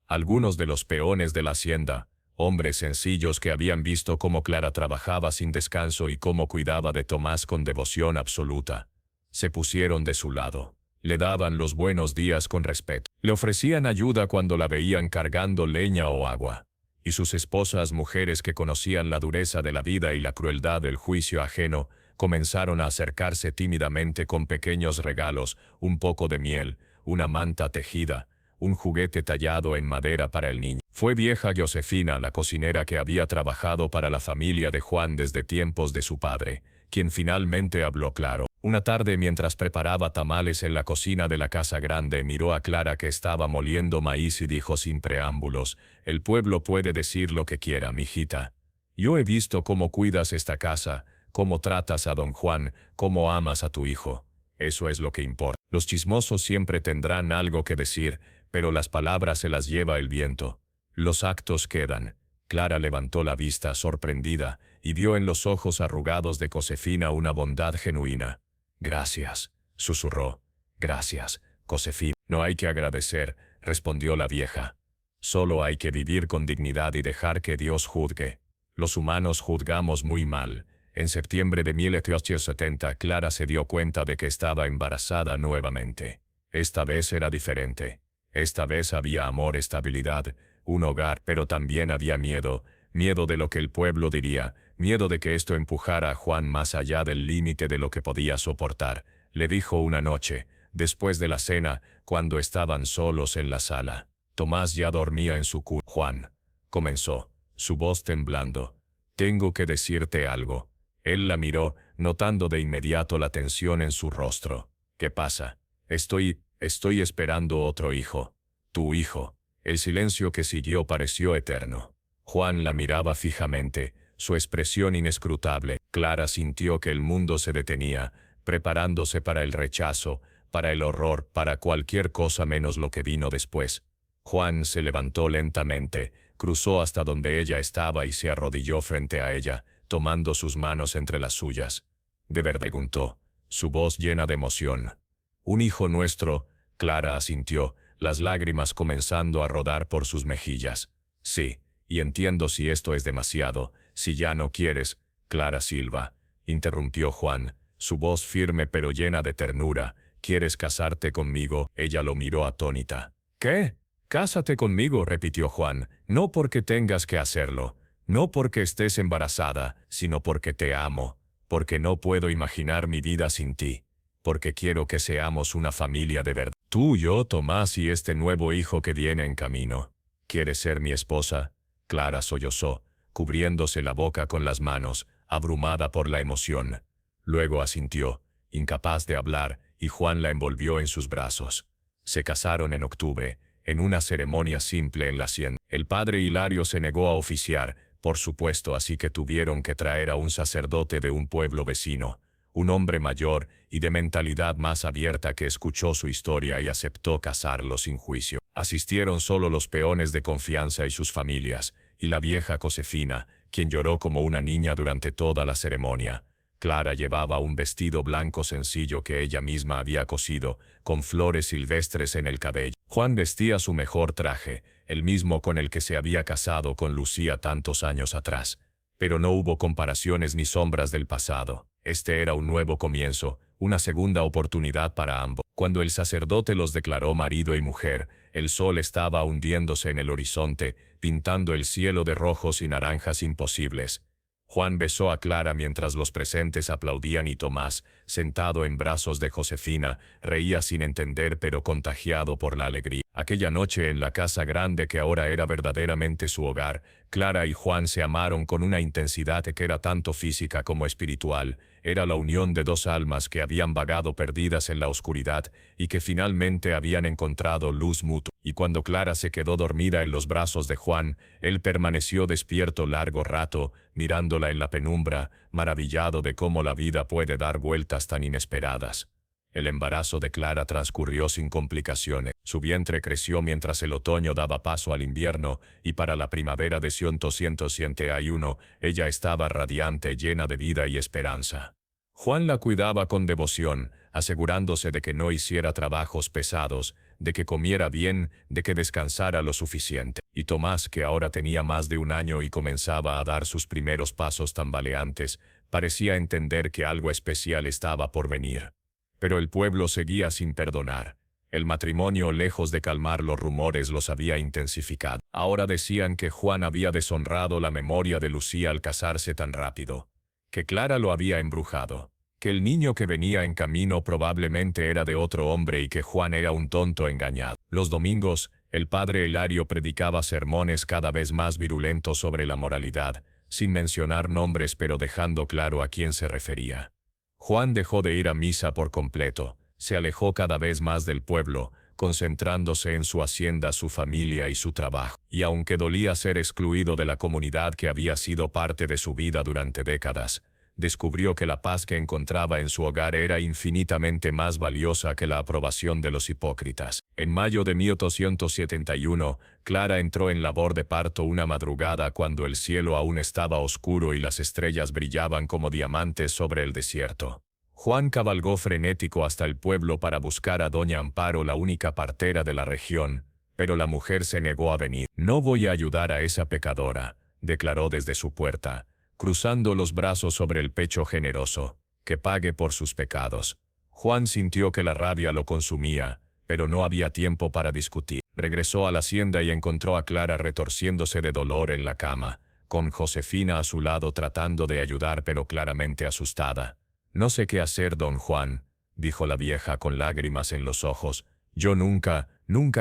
Algunos de los peones de la hacienda, hombres sencillos que habían visto cómo Clara trabajaba sin descanso y cómo cuidaba de Tomás con devoción absoluta, se pusieron de su lado. Le daban los buenos días con respeto. Le ofrecían ayuda cuando la veían cargando leña o agua. Y sus esposas, mujeres que conocían la dureza de la vida y la crueldad del juicio ajeno, comenzaron a acercarse tímidamente con pequeños regalos, un poco de miel, una manta tejida, un juguete tallado en madera para el niño. Fue vieja Josefina, la cocinera que había trabajado para la familia de Juan desde tiempos de su padre, quien finalmente habló claro. Una tarde, mientras preparaba tamales en la cocina de la casa grande, miró a Clara, que estaba moliendo maíz, y dijo sin preámbulos: «El pueblo puede decir lo que quiera, mijita. Yo he visto cómo cuidas esta casa, cómo tratas a don Juan, cómo amas a tu hijo. Eso es lo que importa. Los chismosos siempre tendrán algo que decir, pero las palabras se las lleva el viento. Los actos quedan». Clara levantó la vista sorprendida y vio en los ojos arrugados de Josefina una bondad genuina. «Gracias», susurró. «Gracias, Josefina». «No hay que agradecer», respondió la vieja. «Solo hay que vivir con dignidad y dejar que Dios juzgue. Los humanos juzgamos muy mal». En septiembre de 1870, Clara se dio cuenta de que estaba embarazada nuevamente. Esta vez era diferente. Esta vez había amor, estabilidad, un hogar, pero también había miedo. Miedo de lo que el pueblo diría, miedo de que esto empujara a Juan más allá del límite de lo que podía soportar. Le dijo una noche, después de la cena, cuando estaban solos en la sala. Tomás ya dormía en su cuna. «Juan», comenzó, su voz temblando, «tengo que decirte algo». Él la miró, notando de inmediato la tensión en su rostro. «¿Qué pasa?» Estoy esperando otro hijo». «¿Tu hijo?» El silencio que siguió pareció eterno. Juan la miraba fijamente, su expresión inescrutable. Clara sintió que el mundo se detenía, preparándose para el rechazo, para el horror, para cualquier cosa menos lo que vino después. Juan se levantó lentamente, cruzó hasta donde ella estaba y se arrodilló frente a ella, tomando sus manos entre las suyas. «¿De verdad?», preguntó, su voz llena de emoción. «Un hijo nuestro», Clara asintió, las lágrimas comenzando a rodar por sus mejillas. «Sí, y entiendo si esto es demasiado, si ya no quieres». «Clara Silva», interrumpió Juan, su voz firme pero llena de ternura, «¿quieres casarte conmigo?». Ella lo miró atónita. «¿Qué? Cásate conmigo», repitió Juan, «no porque tengas que hacerlo, no porque estés embarazada, sino porque te amo, porque no puedo imaginar mi vida sin ti, porque quiero que seamos una familia de verdad. Tú, yo, Tomás y este nuevo hijo que viene en camino. ¿Quieres ser mi esposa?». Clara sollozó, cubriéndose la boca con las manos, abrumada por la emoción. Luego asintió, incapaz de hablar, y Juan la envolvió en sus brazos. Se casaron en octubre, en una ceremonia simple en la hacienda. El padre Hilario se negó a oficiar, por supuesto, así que tuvieron que traer a un sacerdote de un pueblo vecino, un hombre mayor y de mentalidad más abierta que escuchó su historia y aceptó casarlo sin juicio. Asistieron solo los peones de confianza y sus familias, y la vieja Josefina, quien lloró como una niña durante toda la ceremonia. Clara llevaba un vestido blanco sencillo que ella misma había cosido, con flores silvestres en el cabello. Juan vestía su mejor traje, el mismo con el que se había casado con Lucía tantos años atrás. Pero no hubo comparaciones ni sombras del pasado. Este era un nuevo comienzo, una segunda oportunidad para ambos. Cuando el sacerdote los declaró marido y mujer, el sol estaba hundiéndose en el horizonte, pintando el cielo de rojos y naranjas imposibles. Juan besó a Clara mientras los presentes aplaudían y Tomás, sentado en brazos de Josefina, reía sin entender pero contagiado por la alegría. Aquella noche en la casa grande que ahora era verdaderamente su hogar, Clara y Juan se amaron con una intensidad que era tanto física como espiritual. Era la unión de dos almas que habían vagado perdidas en la oscuridad y que finalmente habían encontrado luz mutua. Y cuando Clara se quedó dormida en los brazos de Juan, él permaneció despierto largo rato, mirándola en la penumbra, maravillado de cómo la vida puede dar vueltas tan inesperadas. El embarazo de Clara transcurrió sin complicaciones. Su vientre creció mientras el otoño daba paso al invierno, y para la primavera de 1971 ella estaba radiante, llena de vida y esperanza. Juan la cuidaba con devoción, asegurándose de que no hiciera trabajos pesados, de que comiera bien, de que descansara lo suficiente. Y Tomás, que ahora tenía más de un año y comenzaba a dar sus primeros pasos tambaleantes, parecía entender que algo especial estaba por venir. Pero el pueblo seguía sin perdonar. El matrimonio, lejos de calmar los rumores, los había intensificado. Ahora decían que Juan había deshonrado la memoria de Lucía al casarse tan rápido, que Clara lo había embrujado, que el niño que venía en camino probablemente era de otro hombre y que Juan era un tonto engañado. Los domingos, el padre Hilario predicaba sermones cada vez más virulentos sobre la moralidad, sin mencionar nombres pero dejando claro a quién se refería. Juan dejó de ir a misa por completo, se alejó cada vez más del pueblo, concentrándose en su hacienda, su familia y su trabajo. Y aunque dolía ser excluido de la comunidad que había sido parte de su vida durante décadas, descubrió que la paz que encontraba en su hogar era infinitamente más valiosa que la aprobación de los hipócritas. En mayo de 1871, Clara entró en labor de parto una madrugada cuando el cielo aún estaba oscuro y las estrellas brillaban como diamantes sobre el desierto. Juan cabalgó frenético hasta el pueblo para buscar a doña Amparo, la única partera de la región, pero la mujer se negó a venir. «No voy a ayudar a esa pecadora», declaró desde su puerta, cruzando los brazos sobre el pecho generoso, «que pague por sus pecados». Juan sintió que la rabia lo consumía, pero no había tiempo para discutir. Regresó a la hacienda y encontró a Clara retorciéndose de dolor en la cama, con Josefina a su lado tratando de ayudar pero claramente asustada. «No sé qué hacer, don Juan», dijo la vieja con lágrimas en los ojos. «Yo nunca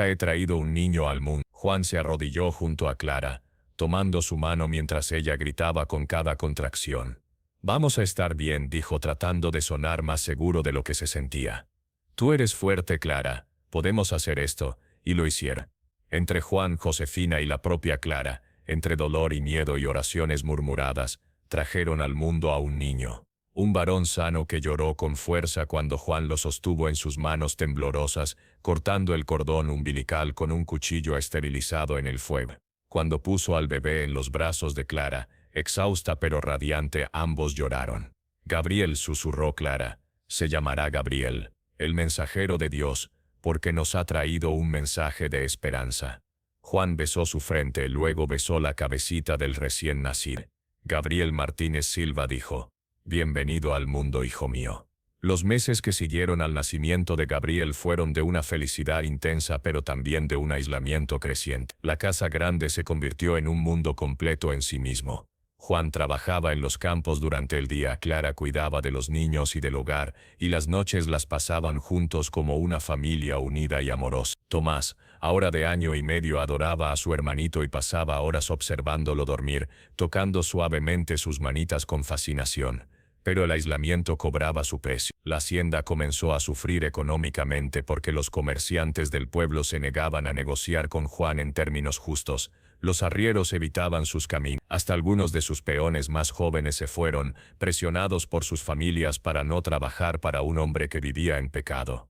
he traído un niño al mundo». Juan se arrodilló junto a Clara, tomando su mano mientras ella gritaba con cada contracción. «Vamos a estar bien», dijo tratando de sonar más seguro de lo que se sentía. «Tú eres fuerte, Clara, podemos hacer esto», y lo hicieron. Entre Juan, Josefina y la propia Clara, entre dolor y miedo y oraciones murmuradas, trajeron al mundo a un niño. Un varón sano que lloró con fuerza cuando Juan lo sostuvo en sus manos temblorosas, cortando el cordón umbilical con un cuchillo esterilizado en el fuego. Cuando puso al bebé en los brazos de Clara, exhausta pero radiante, ambos lloraron. «Gabriel», susurró Clara, «se llamará Gabriel, el mensajero de Dios, porque nos ha traído un mensaje de esperanza». Juan besó su frente, luego besó la cabecita del recién nacido. Gabriel Martínez Silva dijo: «Bienvenido al mundo, hijo mío». Los meses que siguieron al nacimiento de Gabriel fueron de una felicidad intensa pero también de un aislamiento creciente. La casa grande se convirtió en un mundo completo en sí mismo. Juan trabajaba en los campos durante el día, Clara cuidaba de los niños y del hogar, y las noches las pasaban juntos como una familia unida y amorosa. Tomás, ahora de 1 año y medio, adoraba a su hermanito y pasaba horas observándolo dormir, tocando suavemente sus manitas con fascinación. Pero el aislamiento cobraba su precio. La hacienda comenzó a sufrir económicamente porque los comerciantes del pueblo se negaban a negociar con Juan en términos justos. Los arrieros evitaban sus caminos. Hasta algunos de sus peones más jóvenes se fueron, presionados por sus familias para no trabajar para un hombre que vivía en pecado.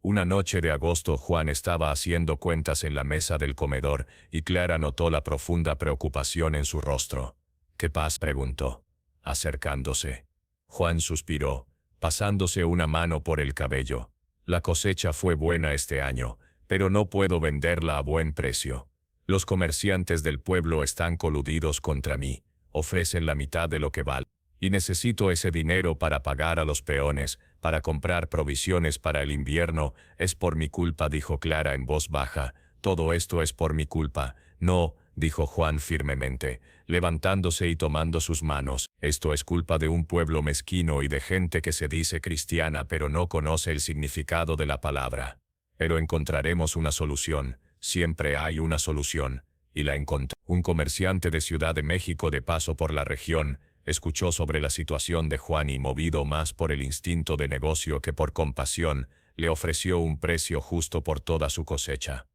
Una noche de agosto, Juan estaba haciendo cuentas en la mesa del comedor y Clara notó la profunda preocupación en su rostro. «¿Qué pasa?», preguntó, acercándose. Juan suspiró, pasándose una mano por el cabello. «La cosecha fue buena este año, pero no puedo venderla a buen precio. Los comerciantes del pueblo están coludidos contra mí, ofrecen la mitad de lo que vale. Y necesito ese dinero para pagar a los peones, para comprar provisiones para el invierno. Es por mi culpa», dijo Clara en voz baja. «Todo esto es por mi culpa». «No», dijo Juan firmemente, levantándose y tomando sus manos. «Esto es culpa de un pueblo mezquino y de gente que se dice cristiana pero no conoce el significado de la palabra. Pero encontraremos una solución, siempre hay una solución», y la encontró. Un comerciante de Ciudad de México de paso por la región, escuchó sobre la situación de Juan y, movido más por el instinto de negocio que por compasión, le ofreció un precio justo por toda su cosecha.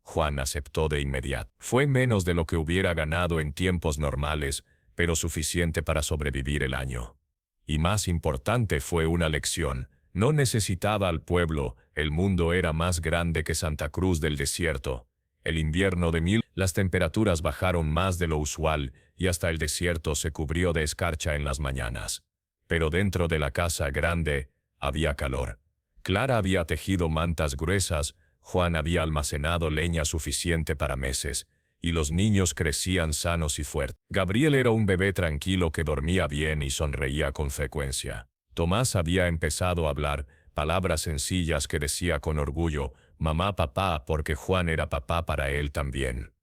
Juan aceptó de inmediato. Fue menos de lo que hubiera ganado en tiempos normales, pero suficiente para sobrevivir el año. Y más importante, fue una lección. No necesitaba al pueblo, el mundo era más grande que Santa Cruz del Desierto. El invierno de las temperaturas bajaron más de lo usual y hasta el desierto se cubrió de escarcha en las mañanas. Pero dentro de la casa grande había calor. Clara había tejido mantas gruesas, Juan había almacenado leña suficiente para meses, y los niños crecían sanos y fuertes. Gabriel era un bebé tranquilo que dormía bien y sonreía con frecuencia. Tomás había empezado a hablar, palabras sencillas que decía con orgullo: «Mamá, papá», porque Juan era papá para él también.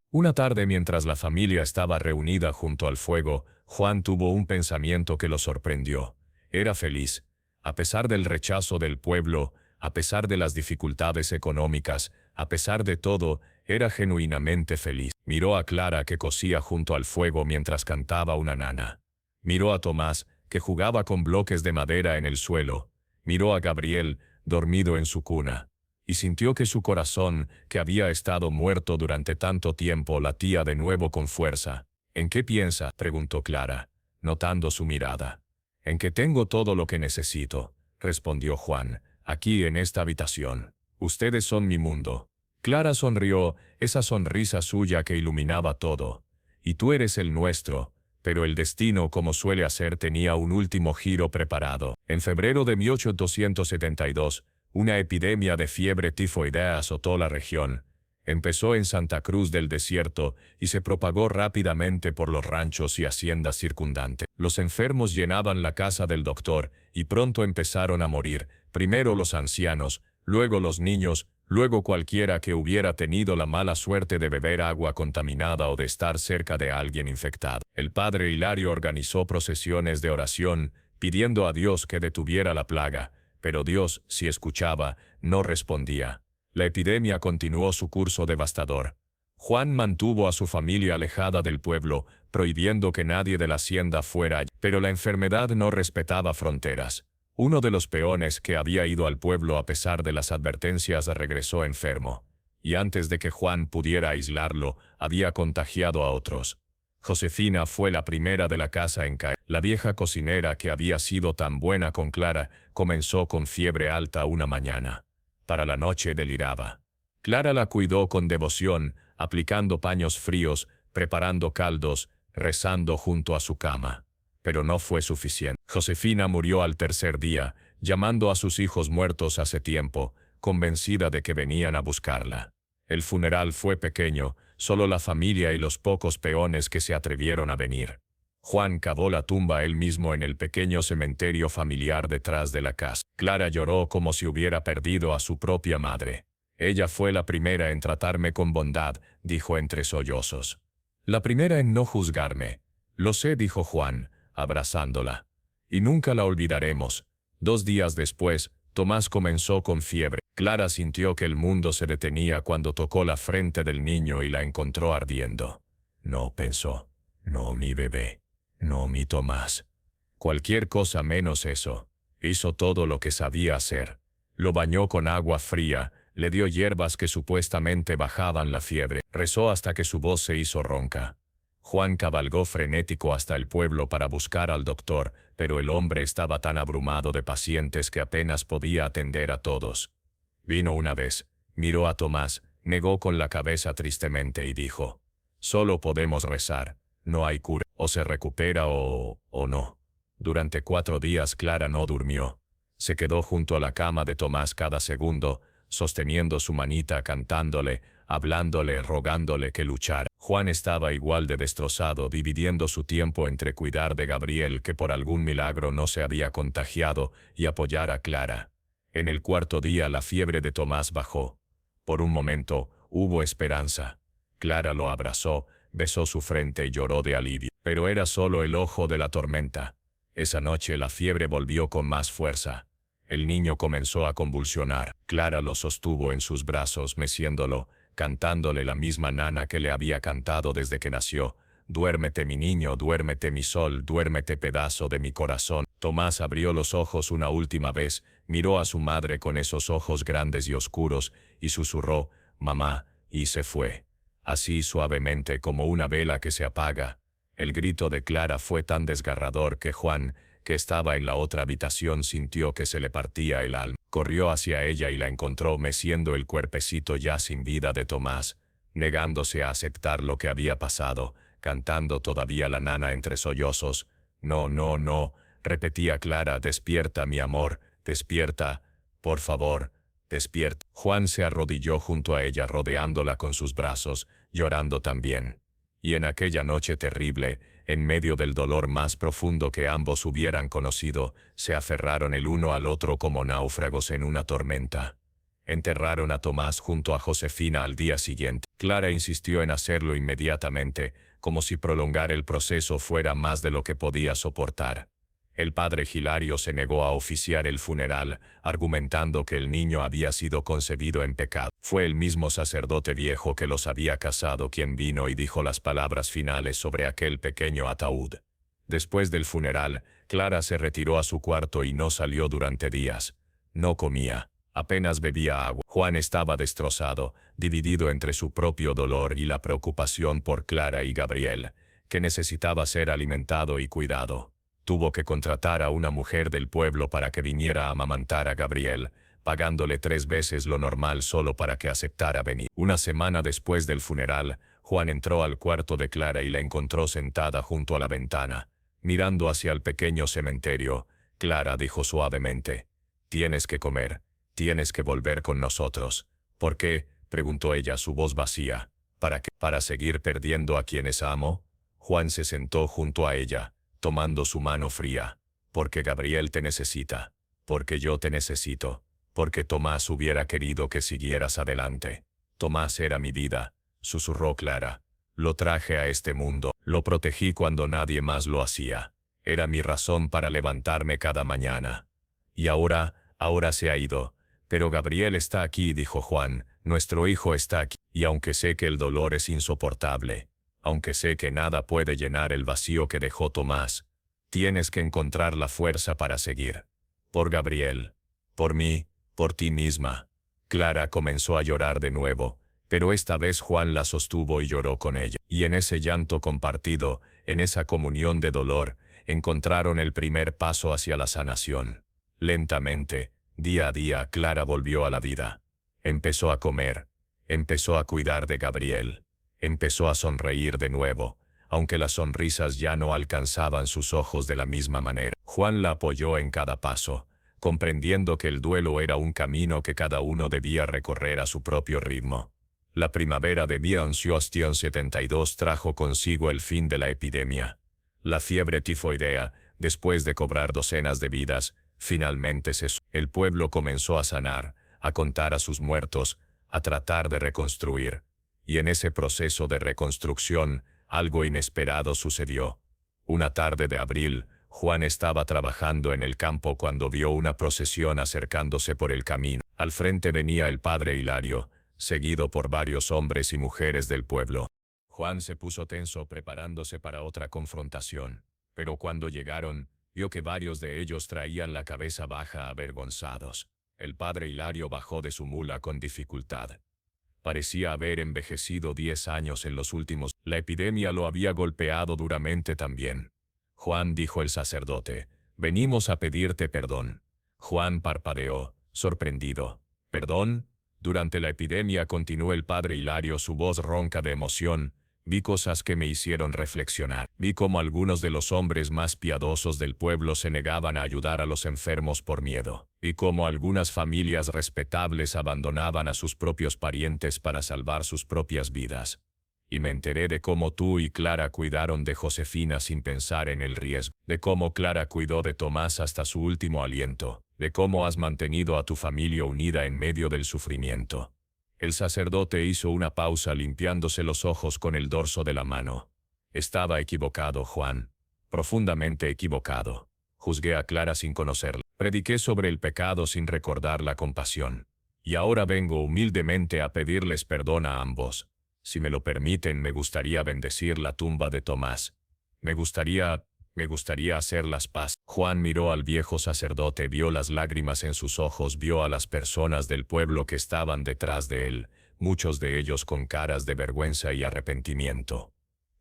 Una tarde, mientras la familia estaba reunida junto al fuego, Juan tuvo un pensamiento que lo sorprendió. Era feliz, A pesar del rechazo del pueblo, a pesar de las dificultades económicas, a pesar de todo, era genuinamente feliz. Miró a Clara que cosía junto al fuego mientras cantaba una nana. Miró a Tomás, que jugaba con bloques de madera en el suelo. Miró a Gabriel, dormido en su cuna. Y sintió que su corazón, que había estado muerto durante tanto tiempo, latía de nuevo con fuerza. ¿En qué piensa?, preguntó Clara, notando su mirada. En que tengo todo lo que necesito, respondió Juan, aquí en esta habitación. Ustedes son mi mundo. Clara sonrió, esa sonrisa suya que iluminaba todo. Y tú eres el nuestro. Pero el destino, como suele hacer, tenía un último giro preparado. En febrero de 1872, una epidemia de fiebre tifoidea azotó la región. Empezó en Santa Cruz del Desierto y se propagó rápidamente por los ranchos y haciendas circundantes. Los enfermos llenaban la casa del doctor y pronto empezaron a morir, primero los ancianos, luego los niños, luego cualquiera que hubiera tenido la mala suerte de beber agua contaminada o de estar cerca de alguien infectado. El padre Hilario organizó procesiones de oración, pidiendo a Dios que detuviera la plaga, pero Dios, si escuchaba, no respondía. La epidemia continuó su curso devastador. Juan mantuvo a su familia alejada del pueblo, prohibiendo que nadie de la hacienda fuera allí. Pero la enfermedad no respetaba fronteras. Uno de los peones que había ido al pueblo a pesar de las advertencias regresó enfermo. Y antes de que Juan pudiera aislarlo, había contagiado a otros. Josefina fue la primera de la casa en caer. La vieja cocinera que había sido tan buena con Clara, comenzó con fiebre alta una mañana. Para la noche deliraba. Clara la cuidó con devoción, aplicando paños fríos, preparando caldos, rezando junto a su cama. Pero no fue suficiente. Josefina murió al tercer día, llamando a sus hijos muertos hace tiempo, convencida de que venían a buscarla. El funeral fue pequeño, solo la familia y los pocos peones que se atrevieron a venir. Juan cavó la tumba él mismo en el pequeño cementerio familiar detrás de la casa. Clara lloró como si hubiera perdido a su propia madre. Ella fue la primera en tratarme con bondad, dijo entre sollozos. La primera en no juzgarme. Lo sé, dijo Juan, abrazándola. Y nunca la olvidaremos. 2 días después, Tomás comenzó con fiebre. Clara sintió que el mundo se detenía cuando tocó la frente del niño y la encontró ardiendo. No, pensó. No, mi bebé. No, mi Tomás. Cualquier cosa menos eso. Hizo todo lo que sabía hacer. Lo bañó con agua fría, le dio hierbas que supuestamente bajaban la fiebre. Rezó hasta que su voz se hizo ronca. Juan cabalgó frenético hasta el pueblo para buscar al doctor, pero el hombre estaba tan abrumado de pacientes que apenas podía atender a todos. Vino una vez, miró a Tomás, negó con la cabeza tristemente y dijo: «Solo podemos rezar, no hay cura, o se recupera o no». Durante 4 días Clara no durmió. Se quedó junto a la cama de Tomás cada segundo, sosteniendo su manita, cantándole, hablándole, rogándole que luchara. Juan estaba igual de destrozado, dividiendo su tiempo entre cuidar de Gabriel, que por algún milagro no se había contagiado, y apoyar a Clara. En el 4.º día la fiebre de Tomás bajó. Por un momento, hubo esperanza. Clara lo abrazó, besó su frente y lloró de alivio. Pero era solo el ojo de la tormenta. Esa noche la fiebre volvió con más fuerza. El niño comenzó a convulsionar. Clara lo sostuvo en sus brazos, meciéndolo, cantándole la misma nana que le había cantado desde que nació. «Duérmete, mi niño, duérmete, mi sol, duérmete, pedazo de mi corazón». Tomás abrió los ojos una última vez, miró a su madre con esos ojos grandes y oscuros, y susurró: «Mamá», y se fue. Así suavemente como una vela que se apaga. El grito de Clara fue tan desgarrador que Juan, que estaba en la otra habitación, sintió que se le partía el alma. Corrió hacia ella y la encontró meciendo el cuerpecito ya sin vida de Tomás, negándose a aceptar lo que había pasado, cantando todavía la nana entre sollozos. «No, no, no», repetía Clara, «despierta, mi amor, despierta, por favor, despierta». Juan se arrodilló junto a ella, rodeándola con sus brazos, llorando también. Y en aquella noche terrible, en medio del dolor más profundo que ambos hubieran conocido, se aferraron el uno al otro como náufragos en una tormenta. Enterraron a Tomás junto a Josefina al día siguiente. Clara insistió en hacerlo inmediatamente, como si prolongar el proceso fuera más de lo que podía soportar. El padre Hilario se negó a oficiar el funeral, argumentando que el niño había sido concebido en pecado. Fue el mismo sacerdote viejo que los había casado quien vino y dijo las palabras finales sobre aquel pequeño ataúd. Después del funeral, Clara se retiró a su cuarto y no salió durante días. No comía, apenas bebía agua. Juan estaba destrozado, dividido entre su propio dolor y la preocupación por Clara y Gabriel, que necesitaba ser alimentado y cuidado. Tuvo que contratar a una mujer del pueblo para que viniera a amamantar a Gabriel, pagándole 3 veces lo normal solo para que aceptara venir. Una semana después del funeral, Juan entró al cuarto de Clara y la encontró sentada junto a la ventana, mirando hacia el pequeño cementerio. Clara dijo suavemente: «Tienes que comer, tienes que volver con nosotros». «¿Por qué?», preguntó ella, su voz vacía. «¿Para qué? ¿Para seguir perdiendo a quienes amo?». Juan se sentó junto a ella, tomando su mano fría. «Porque Gabriel te necesita. Porque yo te necesito. Porque Tomás hubiera querido que siguieras adelante. Tomás era mi vida», susurró Clara. «Lo traje a este mundo, lo protegí cuando nadie más lo hacía. Era mi razón para levantarme cada mañana. Y ahora se ha ido. Pero Gabriel está aquí», dijo Juan, «nuestro hijo está aquí. Y aunque sé que el dolor es insoportable, aunque sé que nada puede llenar el vacío que dejó Tomás, tienes que encontrar la fuerza para seguir. Por Gabriel, por mí, por ti misma». Clara comenzó a llorar de nuevo, pero esta vez Juan la sostuvo y lloró con ella. Y en ese llanto compartido, en esa comunión de dolor, encontraron el primer paso hacia la sanación. Lentamente, día a día, Clara volvió a la vida. Empezó a comer, empezó a cuidar de Gabriel. Empezó a sonreír de nuevo, aunque las sonrisas ya no alcanzaban sus ojos de la misma manera. Juan la apoyó en cada paso, comprendiendo que el duelo era un camino que cada uno debía recorrer a su propio ritmo. La primavera de 1972 trajo consigo el fin de la epidemia. La fiebre tifoidea, después de cobrar docenas de vidas, finalmente cesó. El pueblo comenzó a sanar, a contar a sus muertos, a tratar de reconstruir. Y en ese proceso de reconstrucción, algo inesperado sucedió. Una tarde de abril, Juan estaba trabajando en el campo cuando vio una procesión acercándose por el camino. Al frente venía el padre Hilario, seguido por varios hombres y mujeres del pueblo. Juan se puso tenso preparándose para otra confrontación, pero cuando llegaron, vio que varios de ellos traían la cabeza baja avergonzados. El padre Hilario bajó de su mula con dificultad. Parecía haber envejecido 10 años en los últimos. La epidemia lo había golpeado duramente también. «Juan», dijo el sacerdote, «venimos a pedirte perdón». Juan parpadeó, sorprendido. «¿Perdón?». «Durante la epidemia», continuó el padre Hilario, su voz ronca de emoción, «vi cosas que me hicieron reflexionar. Vi cómo algunos de los hombres más piadosos del pueblo se negaban a ayudar a los enfermos por miedo. Vi cómo algunas familias respetables abandonaban a sus propios parientes para salvar sus propias vidas. Y me enteré de cómo tú y Clara cuidaron de Josefina sin pensar en el riesgo, de cómo Clara cuidó de Tomás hasta su último aliento, de cómo has mantenido a tu familia unida en medio del sufrimiento». El sacerdote hizo una pausa limpiándose los ojos con el dorso de la mano. «Estaba equivocado, Juan. Profundamente equivocado. Juzgué a Clara sin conocerla. Prediqué sobre el pecado sin recordar la compasión. Y ahora vengo humildemente a pedirles perdón a ambos. Si me lo permiten, me gustaría bendecir la tumba de Tomás. Me gustaría hacer las paces». Juan miró al viejo sacerdote, vio las lágrimas en sus ojos, vio a las personas del pueblo que estaban detrás de él, muchos de ellos con caras de vergüenza y arrepentimiento.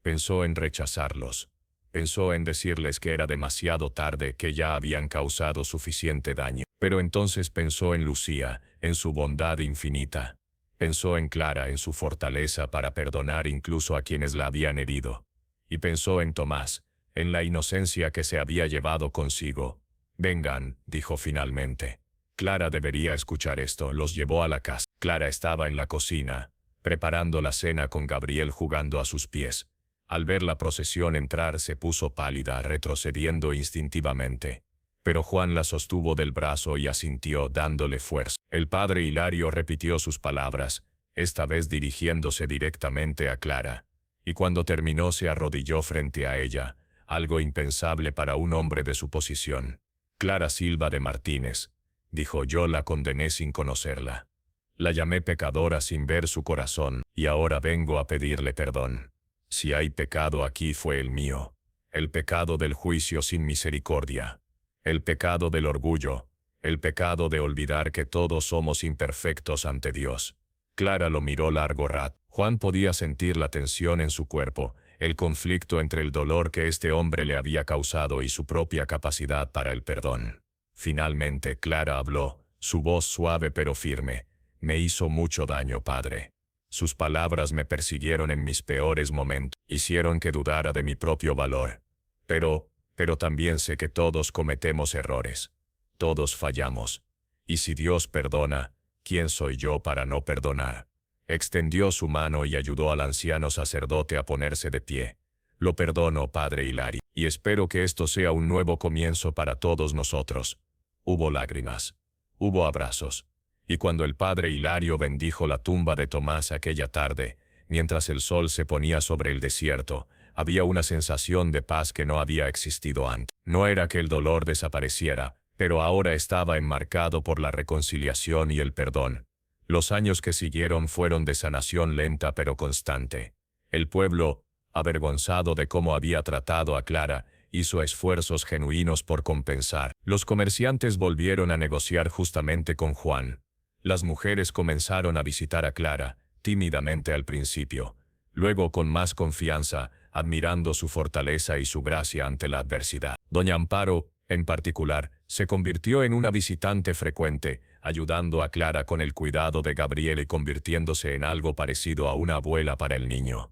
Pensó en rechazarlos. Pensó en decirles que era demasiado tarde, que ya habían causado suficiente daño. Pero entonces pensó en Lucía, en su bondad infinita. Pensó en Clara, en su fortaleza para perdonar incluso a quienes la habían herido. Y pensó en Tomás, en la inocencia que se había llevado consigo. «Vengan», dijo finalmente. Clara debería escuchar esto. Los llevó a la casa. Clara estaba en la cocina, preparando la cena con Gabriel jugando a sus pies. Al ver la procesión entrar se puso pálida, retrocediendo instintivamente. Pero Juan la sostuvo del brazo y asintió, dándole fuerza. El padre Hilario repitió sus palabras, esta vez dirigiéndose directamente a Clara. Y cuando terminó se arrodilló frente a ella, algo impensable para un hombre de su posición. Clara Silva de Martínez, dijo, yo la condené sin conocerla. La llamé pecadora sin ver su corazón, y ahora vengo a pedirle perdón. Si hay pecado aquí fue el mío. El pecado del juicio sin misericordia. El pecado del orgullo. El pecado de olvidar que todos somos imperfectos ante Dios. Clara lo miró largo rato. Juan podía sentir la tensión en su cuerpo, el conflicto entre el dolor que este hombre le había causado y su propia capacidad para el perdón. Finalmente Clara habló, su voz suave pero firme. Me hizo mucho daño, padre. Sus palabras me persiguieron en mis peores momentos, hicieron que dudara de mi propio valor. Pero también sé que todos cometemos errores. Todos fallamos. Y si Dios perdona, ¿quién soy yo para no perdonar? Extendió su mano y ayudó al anciano sacerdote a ponerse de pie. Lo perdono, padre Hilario, y espero que esto sea un nuevo comienzo para todos nosotros. Hubo lágrimas. Hubo abrazos. Y cuando el padre Hilario bendijo la tumba de Tomás aquella tarde, mientras el sol se ponía sobre el desierto, había una sensación de paz que no había existido antes. No era que el dolor desapareciera, pero ahora estaba enmarcado por la reconciliación y el perdón. Los años que siguieron fueron de sanación lenta pero constante. El pueblo, avergonzado de cómo había tratado a Clara, hizo esfuerzos genuinos por compensar. Los comerciantes volvieron a negociar justamente con Juan. Las mujeres comenzaron a visitar a Clara, tímidamente al principio, luego con más confianza, admirando su fortaleza y su gracia ante la adversidad. Doña Amparo, en particular, se convirtió en una visitante frecuente, ayudando a Clara con el cuidado de Gabriel y convirtiéndose en algo parecido a una abuela para el niño.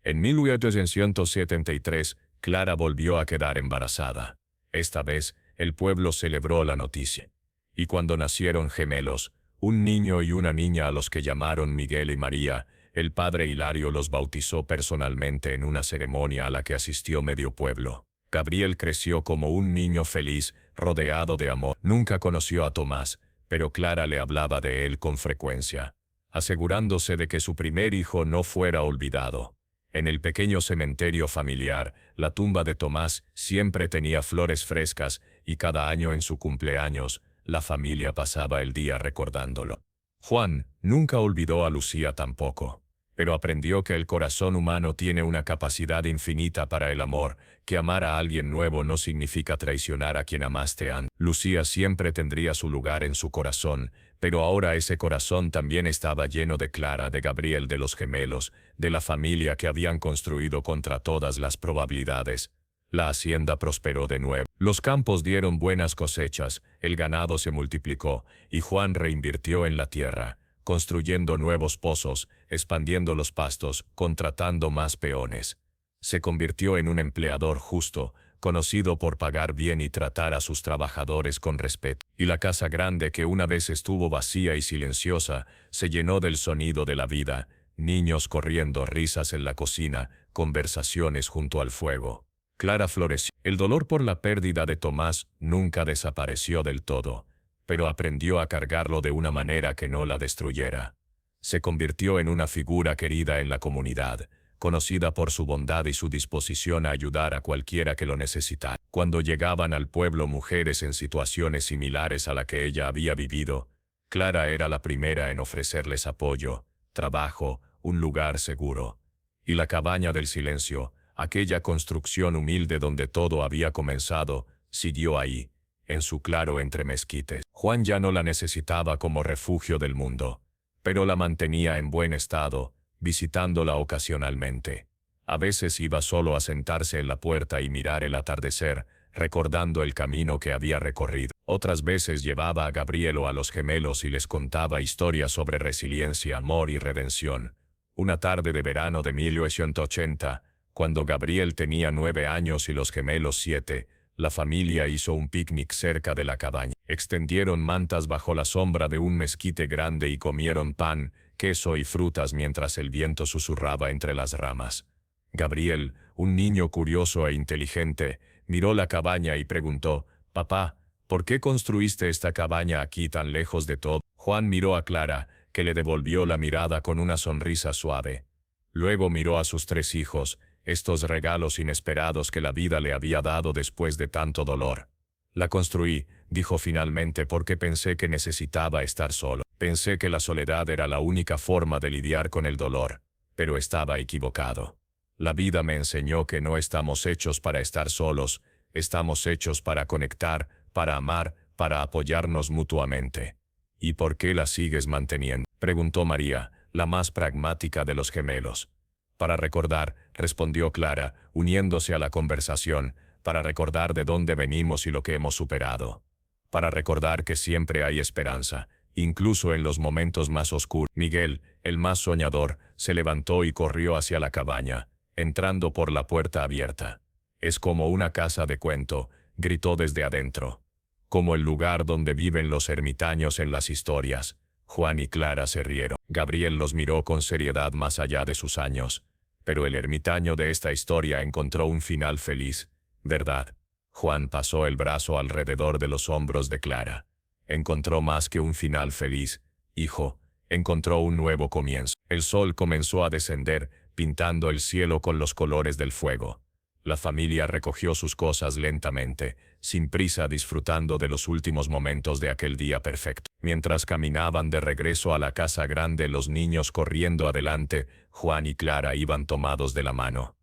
En 1873, Clara volvió a quedar embarazada. Esta vez, el pueblo celebró la noticia. Y cuando nacieron gemelos, un niño y una niña a los que llamaron Miguel y María, el padre Hilario los bautizó personalmente en una ceremonia a la que asistió medio pueblo. Gabriel creció como un niño feliz, rodeado de amor. Nunca conoció a Tomás, pero Clara le hablaba de él con frecuencia, asegurándose de que su primer hijo no fuera olvidado. En el pequeño cementerio familiar, la tumba de Tomás siempre tenía flores frescas y cada año en su cumpleaños, la familia pasaba el día recordándolo. Juan nunca olvidó a Lucía tampoco, pero aprendió que el corazón humano tiene una capacidad infinita para el amor, que amar a alguien nuevo no significa traicionar a quien amaste antes. Lucía siempre tendría su lugar en su corazón, pero ahora ese corazón también estaba lleno de Clara, de Gabriel, de los gemelos, de la familia que habían construido contra todas las probabilidades. La hacienda prosperó de nuevo. Los campos dieron buenas cosechas, el ganado se multiplicó, y Juan reinvirtió en la tierra, construyendo nuevos pozos, expandiendo los pastos, contratando más peones. Se convirtió en un empleador justo, conocido por pagar bien y tratar a sus trabajadores con respeto. Y la casa grande que una vez estuvo vacía y silenciosa, se llenó del sonido de la vida, niños corriendo, risas en la cocina, conversaciones junto al fuego. Clara floreció. El dolor por la pérdida de Tomás nunca desapareció del todo, pero aprendió a cargarlo de una manera que no la destruyera. Se convirtió en una figura querida en la comunidad, conocida por su bondad y su disposición a ayudar a cualquiera que lo necesitara. Cuando llegaban al pueblo mujeres en situaciones similares a la que ella había vivido, Clara era la primera en ofrecerles apoyo, trabajo, un lugar seguro. Y la cabaña del silencio, aquella construcción humilde donde todo había comenzado, siguió ahí, en su claro entre mezquites. Juan ya no la necesitaba como refugio del mundo, pero la mantenía en buen estado, visitándola ocasionalmente. A veces iba solo a sentarse en la puerta y mirar el atardecer, recordando el camino que había recorrido. Otras veces llevaba a Gabriel o a los gemelos y les contaba historias sobre resiliencia, amor y redención. Una tarde de verano de 1880, cuando Gabriel tenía 9 años y los gemelos 7, la familia hizo un picnic cerca de la cabaña. Extendieron mantas bajo la sombra de un mezquite grande y comieron pan, queso y frutas mientras el viento susurraba entre las ramas. Gabriel, un niño curioso e inteligente, miró la cabaña y preguntó, «Papá, ¿por qué construiste esta cabaña aquí tan lejos de todo?» Juan miró a Clara, que le devolvió la mirada con una sonrisa suave. Luego miró a sus 3 hijos, estos regalos inesperados que la vida le había dado después de tanto dolor. La construí, dijo finalmente, porque pensé que necesitaba estar solo. Pensé que la soledad era la única forma de lidiar con el dolor, pero estaba equivocado. La vida me enseñó que no estamos hechos para estar solos, estamos hechos para conectar, para amar, para apoyarnos mutuamente. ¿Y por qué la sigues manteniendo?, preguntó María, la más pragmática de los gemelos. Para recordar, respondió Clara, uniéndose a la conversación, para recordar de dónde venimos y lo que hemos superado. Para recordar que siempre hay esperanza, incluso en los momentos más oscuros. Miguel, el más soñador, se levantó y corrió hacia la cabaña, entrando por la puerta abierta. Es como una casa de cuento, gritó desde adentro. Como el lugar donde viven los ermitaños en las historias. Juan y Clara se rieron. Gabriel los miró con seriedad más allá de sus años. Pero el ermitaño de esta historia encontró un final feliz, ¿verdad? Juan pasó el brazo alrededor de los hombros de Clara. Encontró más que un final feliz, hijo, encontró un nuevo comienzo. El sol comenzó a descender, pintando el cielo con los colores del fuego. La familia recogió sus cosas lentamente, sin prisa, disfrutando de los últimos momentos de aquel día perfecto. Mientras caminaban de regreso a la casa grande, los niños corriendo adelante, Juan y Clara iban tomados de la mano.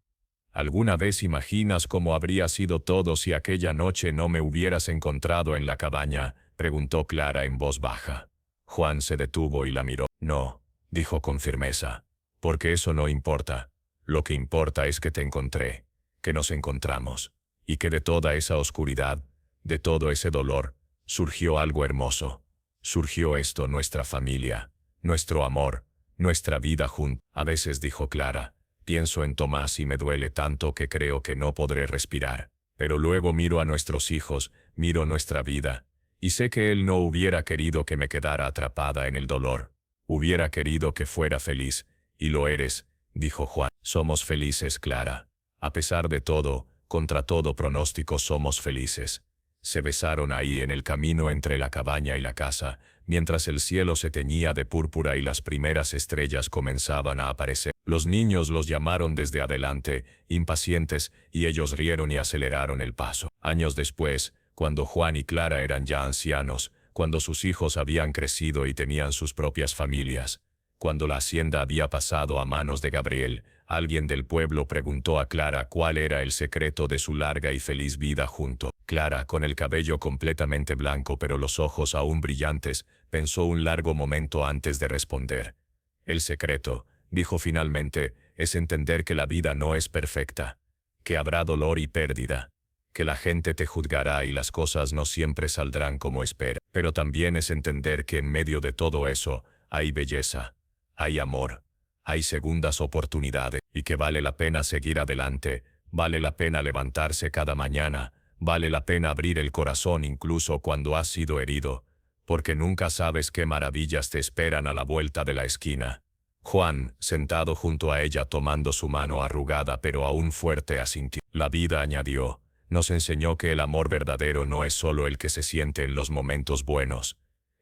¿Alguna vez imaginas cómo habría sido todo si aquella noche no me hubieras encontrado en la cabaña?, preguntó Clara en voz baja. Juan se detuvo y la miró. No, dijo con firmeza, porque eso no importa. Lo que importa es que te encontré, que nos encontramos, y que de toda esa oscuridad, de todo ese dolor, surgió algo hermoso. Surgió esto, nuestra familia, nuestro amor, nuestra vida juntos. A veces, dijo Clara, pienso en Tomás y me duele tanto que creo que no podré respirar. Pero luego miro a nuestros hijos, miro nuestra vida, y sé que él no hubiera querido que me quedara atrapada en el dolor. Hubiera querido que fuera feliz, y lo eres, dijo Juan. Somos felices, Clara. A pesar de todo, contra todo pronóstico somos felices. Se besaron ahí en el camino entre la cabaña y la casa, mientras el cielo se teñía de púrpura y las primeras estrellas comenzaban a aparecer. Los niños los llamaron desde adelante, impacientes, y ellos rieron y aceleraron el paso. Años después, cuando Juan y Clara eran ya ancianos, cuando sus hijos habían crecido y tenían sus propias familias, cuando la hacienda había pasado a manos de Gabriel, alguien del pueblo preguntó a Clara cuál era el secreto de su larga y feliz vida junto. Clara, con el cabello completamente blanco pero los ojos aún brillantes, pensó un largo momento antes de responder. El secreto, dijo finalmente, es entender que la vida no es perfecta, que habrá dolor y pérdida, que la gente te juzgará y las cosas no siempre saldrán como esperas. Pero también es entender que en medio de todo eso, hay belleza. Hay amor, hay segundas oportunidades, y que vale la pena seguir adelante, vale la pena levantarse cada mañana, vale la pena abrir el corazón incluso cuando has sido herido, porque nunca sabes qué maravillas te esperan a la vuelta de la esquina. Juan, sentado junto a ella tomando su mano arrugada pero aún fuerte, asintió. La vida, añadió, nos enseñó que el amor verdadero no es solo el que se siente en los momentos buenos,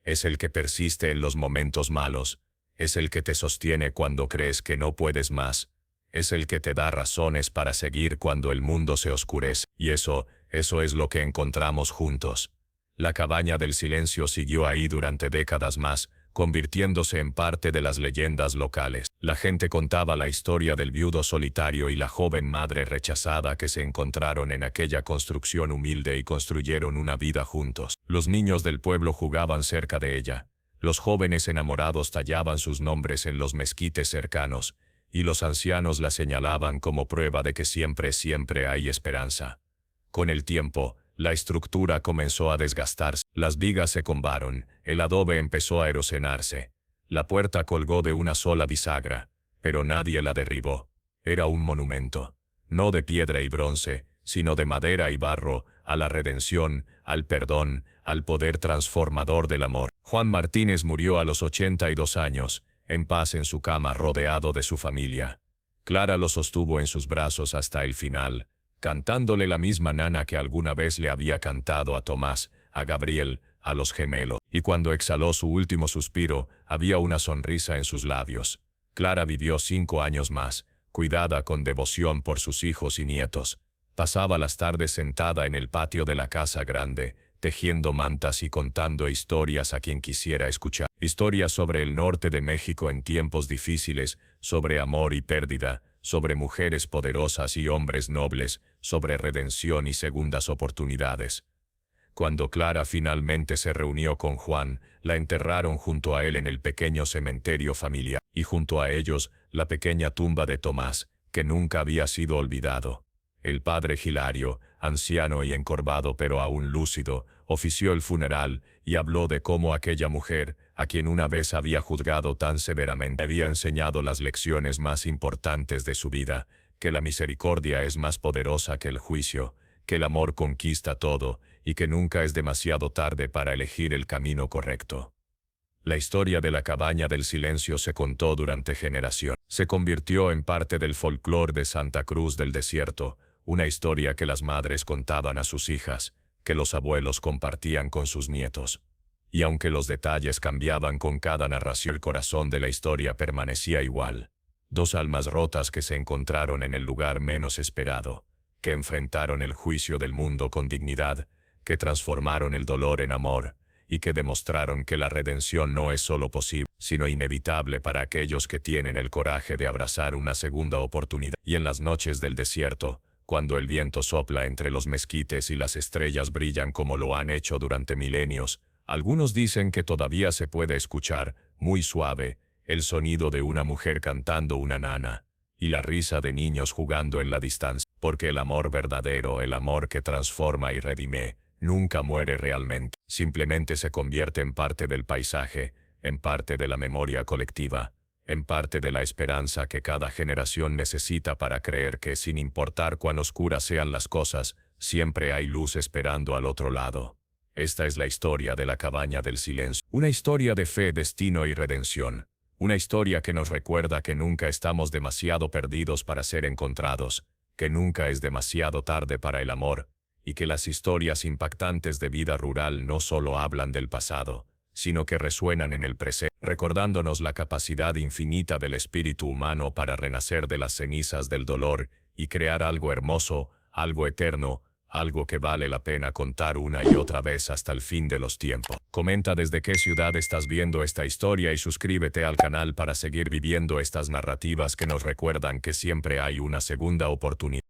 es el que persiste en los momentos malos. Es el que te sostiene cuando crees que no puedes más. Es el que te da razones para seguir cuando el mundo se oscurece. Y eso es lo que encontramos juntos. La cabaña del silencio siguió ahí durante décadas más, convirtiéndose en parte de las leyendas locales. La gente contaba la historia del viudo solitario y la joven madre rechazada que se encontraron en aquella construcción humilde y construyeron una vida juntos. Los niños del pueblo jugaban cerca de ella. Los jóvenes enamorados tallaban sus nombres en los mezquites cercanos, y los ancianos la señalaban como prueba de que siempre hay esperanza. Con el tiempo, la estructura comenzó a desgastarse, las vigas se combaron, el adobe empezó a erosionarse. La puerta colgó de una sola bisagra, pero nadie la derribó. Era un monumento, no de piedra y bronce, sino de madera y barro, a la redención, al perdón, al poder transformador del amor. Juan Martínez murió a los 82 años, en paz en su cama rodeado de su familia. Clara lo sostuvo en sus brazos hasta el final, cantándole la misma nana que alguna vez le había cantado a Tomás, a Gabriel, a los gemelos. Y cuando exhaló su último suspiro, había una sonrisa en sus labios. Clara vivió 5 años más, cuidada con devoción por sus hijos y nietos. Pasaba las tardes sentada en el patio de la casa grande, tejiendo mantas y contando historias a quien quisiera escuchar. Historias sobre el norte de México en tiempos difíciles, sobre amor y pérdida, sobre mujeres poderosas y hombres nobles, sobre redención y segundas oportunidades. Cuando Clara finalmente se reunió con Juan, la enterraron junto a él en el pequeño cementerio familiar, y junto a ellos, la pequeña tumba de Tomás, que nunca había sido olvidado. El padre Hilario, anciano y encorvado pero aún lúcido, ofició el funeral y habló de cómo aquella mujer, a quien una vez había juzgado tan severamente, había enseñado las lecciones más importantes de su vida, que la misericordia es más poderosa que el juicio, que el amor conquista todo, y que nunca es demasiado tarde para elegir el camino correcto. La historia de la cabaña del silencio se contó durante generaciones. Se convirtió en parte del folclore de Santa Cruz del Desierto, una historia que las madres contaban a sus hijas, que los abuelos compartían con sus nietos. Y aunque los detalles cambiaban con cada narración, el corazón de la historia permanecía igual. Dos almas rotas que se encontraron en el lugar menos esperado, que enfrentaron el juicio del mundo con dignidad, que transformaron el dolor en amor, y que demostraron que la redención no es solo posible, sino inevitable para aquellos que tienen el coraje de abrazar una segunda oportunidad. Y en las noches del desierto, cuando el viento sopla entre los mezquites y las estrellas brillan como lo han hecho durante milenios, algunos dicen que todavía se puede escuchar, muy suave, el sonido de una mujer cantando una nana, y la risa de niños jugando en la distancia, porque el amor verdadero, el amor que transforma y redime, nunca muere realmente, simplemente se convierte en parte del paisaje, en parte de la memoria colectiva, en parte de la esperanza que cada generación necesita para creer que, sin importar cuán oscuras sean las cosas, siempre hay luz esperando al otro lado. Esta es la historia de la cabaña del silencio, una historia de fe, destino y redención, una historia que nos recuerda que nunca estamos demasiado perdidos para ser encontrados, que nunca es demasiado tarde para el amor, y que las historias impactantes de vida rural no solo hablan del pasado, sino que resuenan en el presente, recordándonos la capacidad infinita del espíritu humano para renacer de las cenizas del dolor y crear algo hermoso, algo eterno, algo que vale la pena contar una y otra vez hasta el fin de los tiempos. Comenta desde qué ciudad estás viendo esta historia y suscríbete al canal para seguir viviendo estas narrativas que nos recuerdan que siempre hay una segunda oportunidad.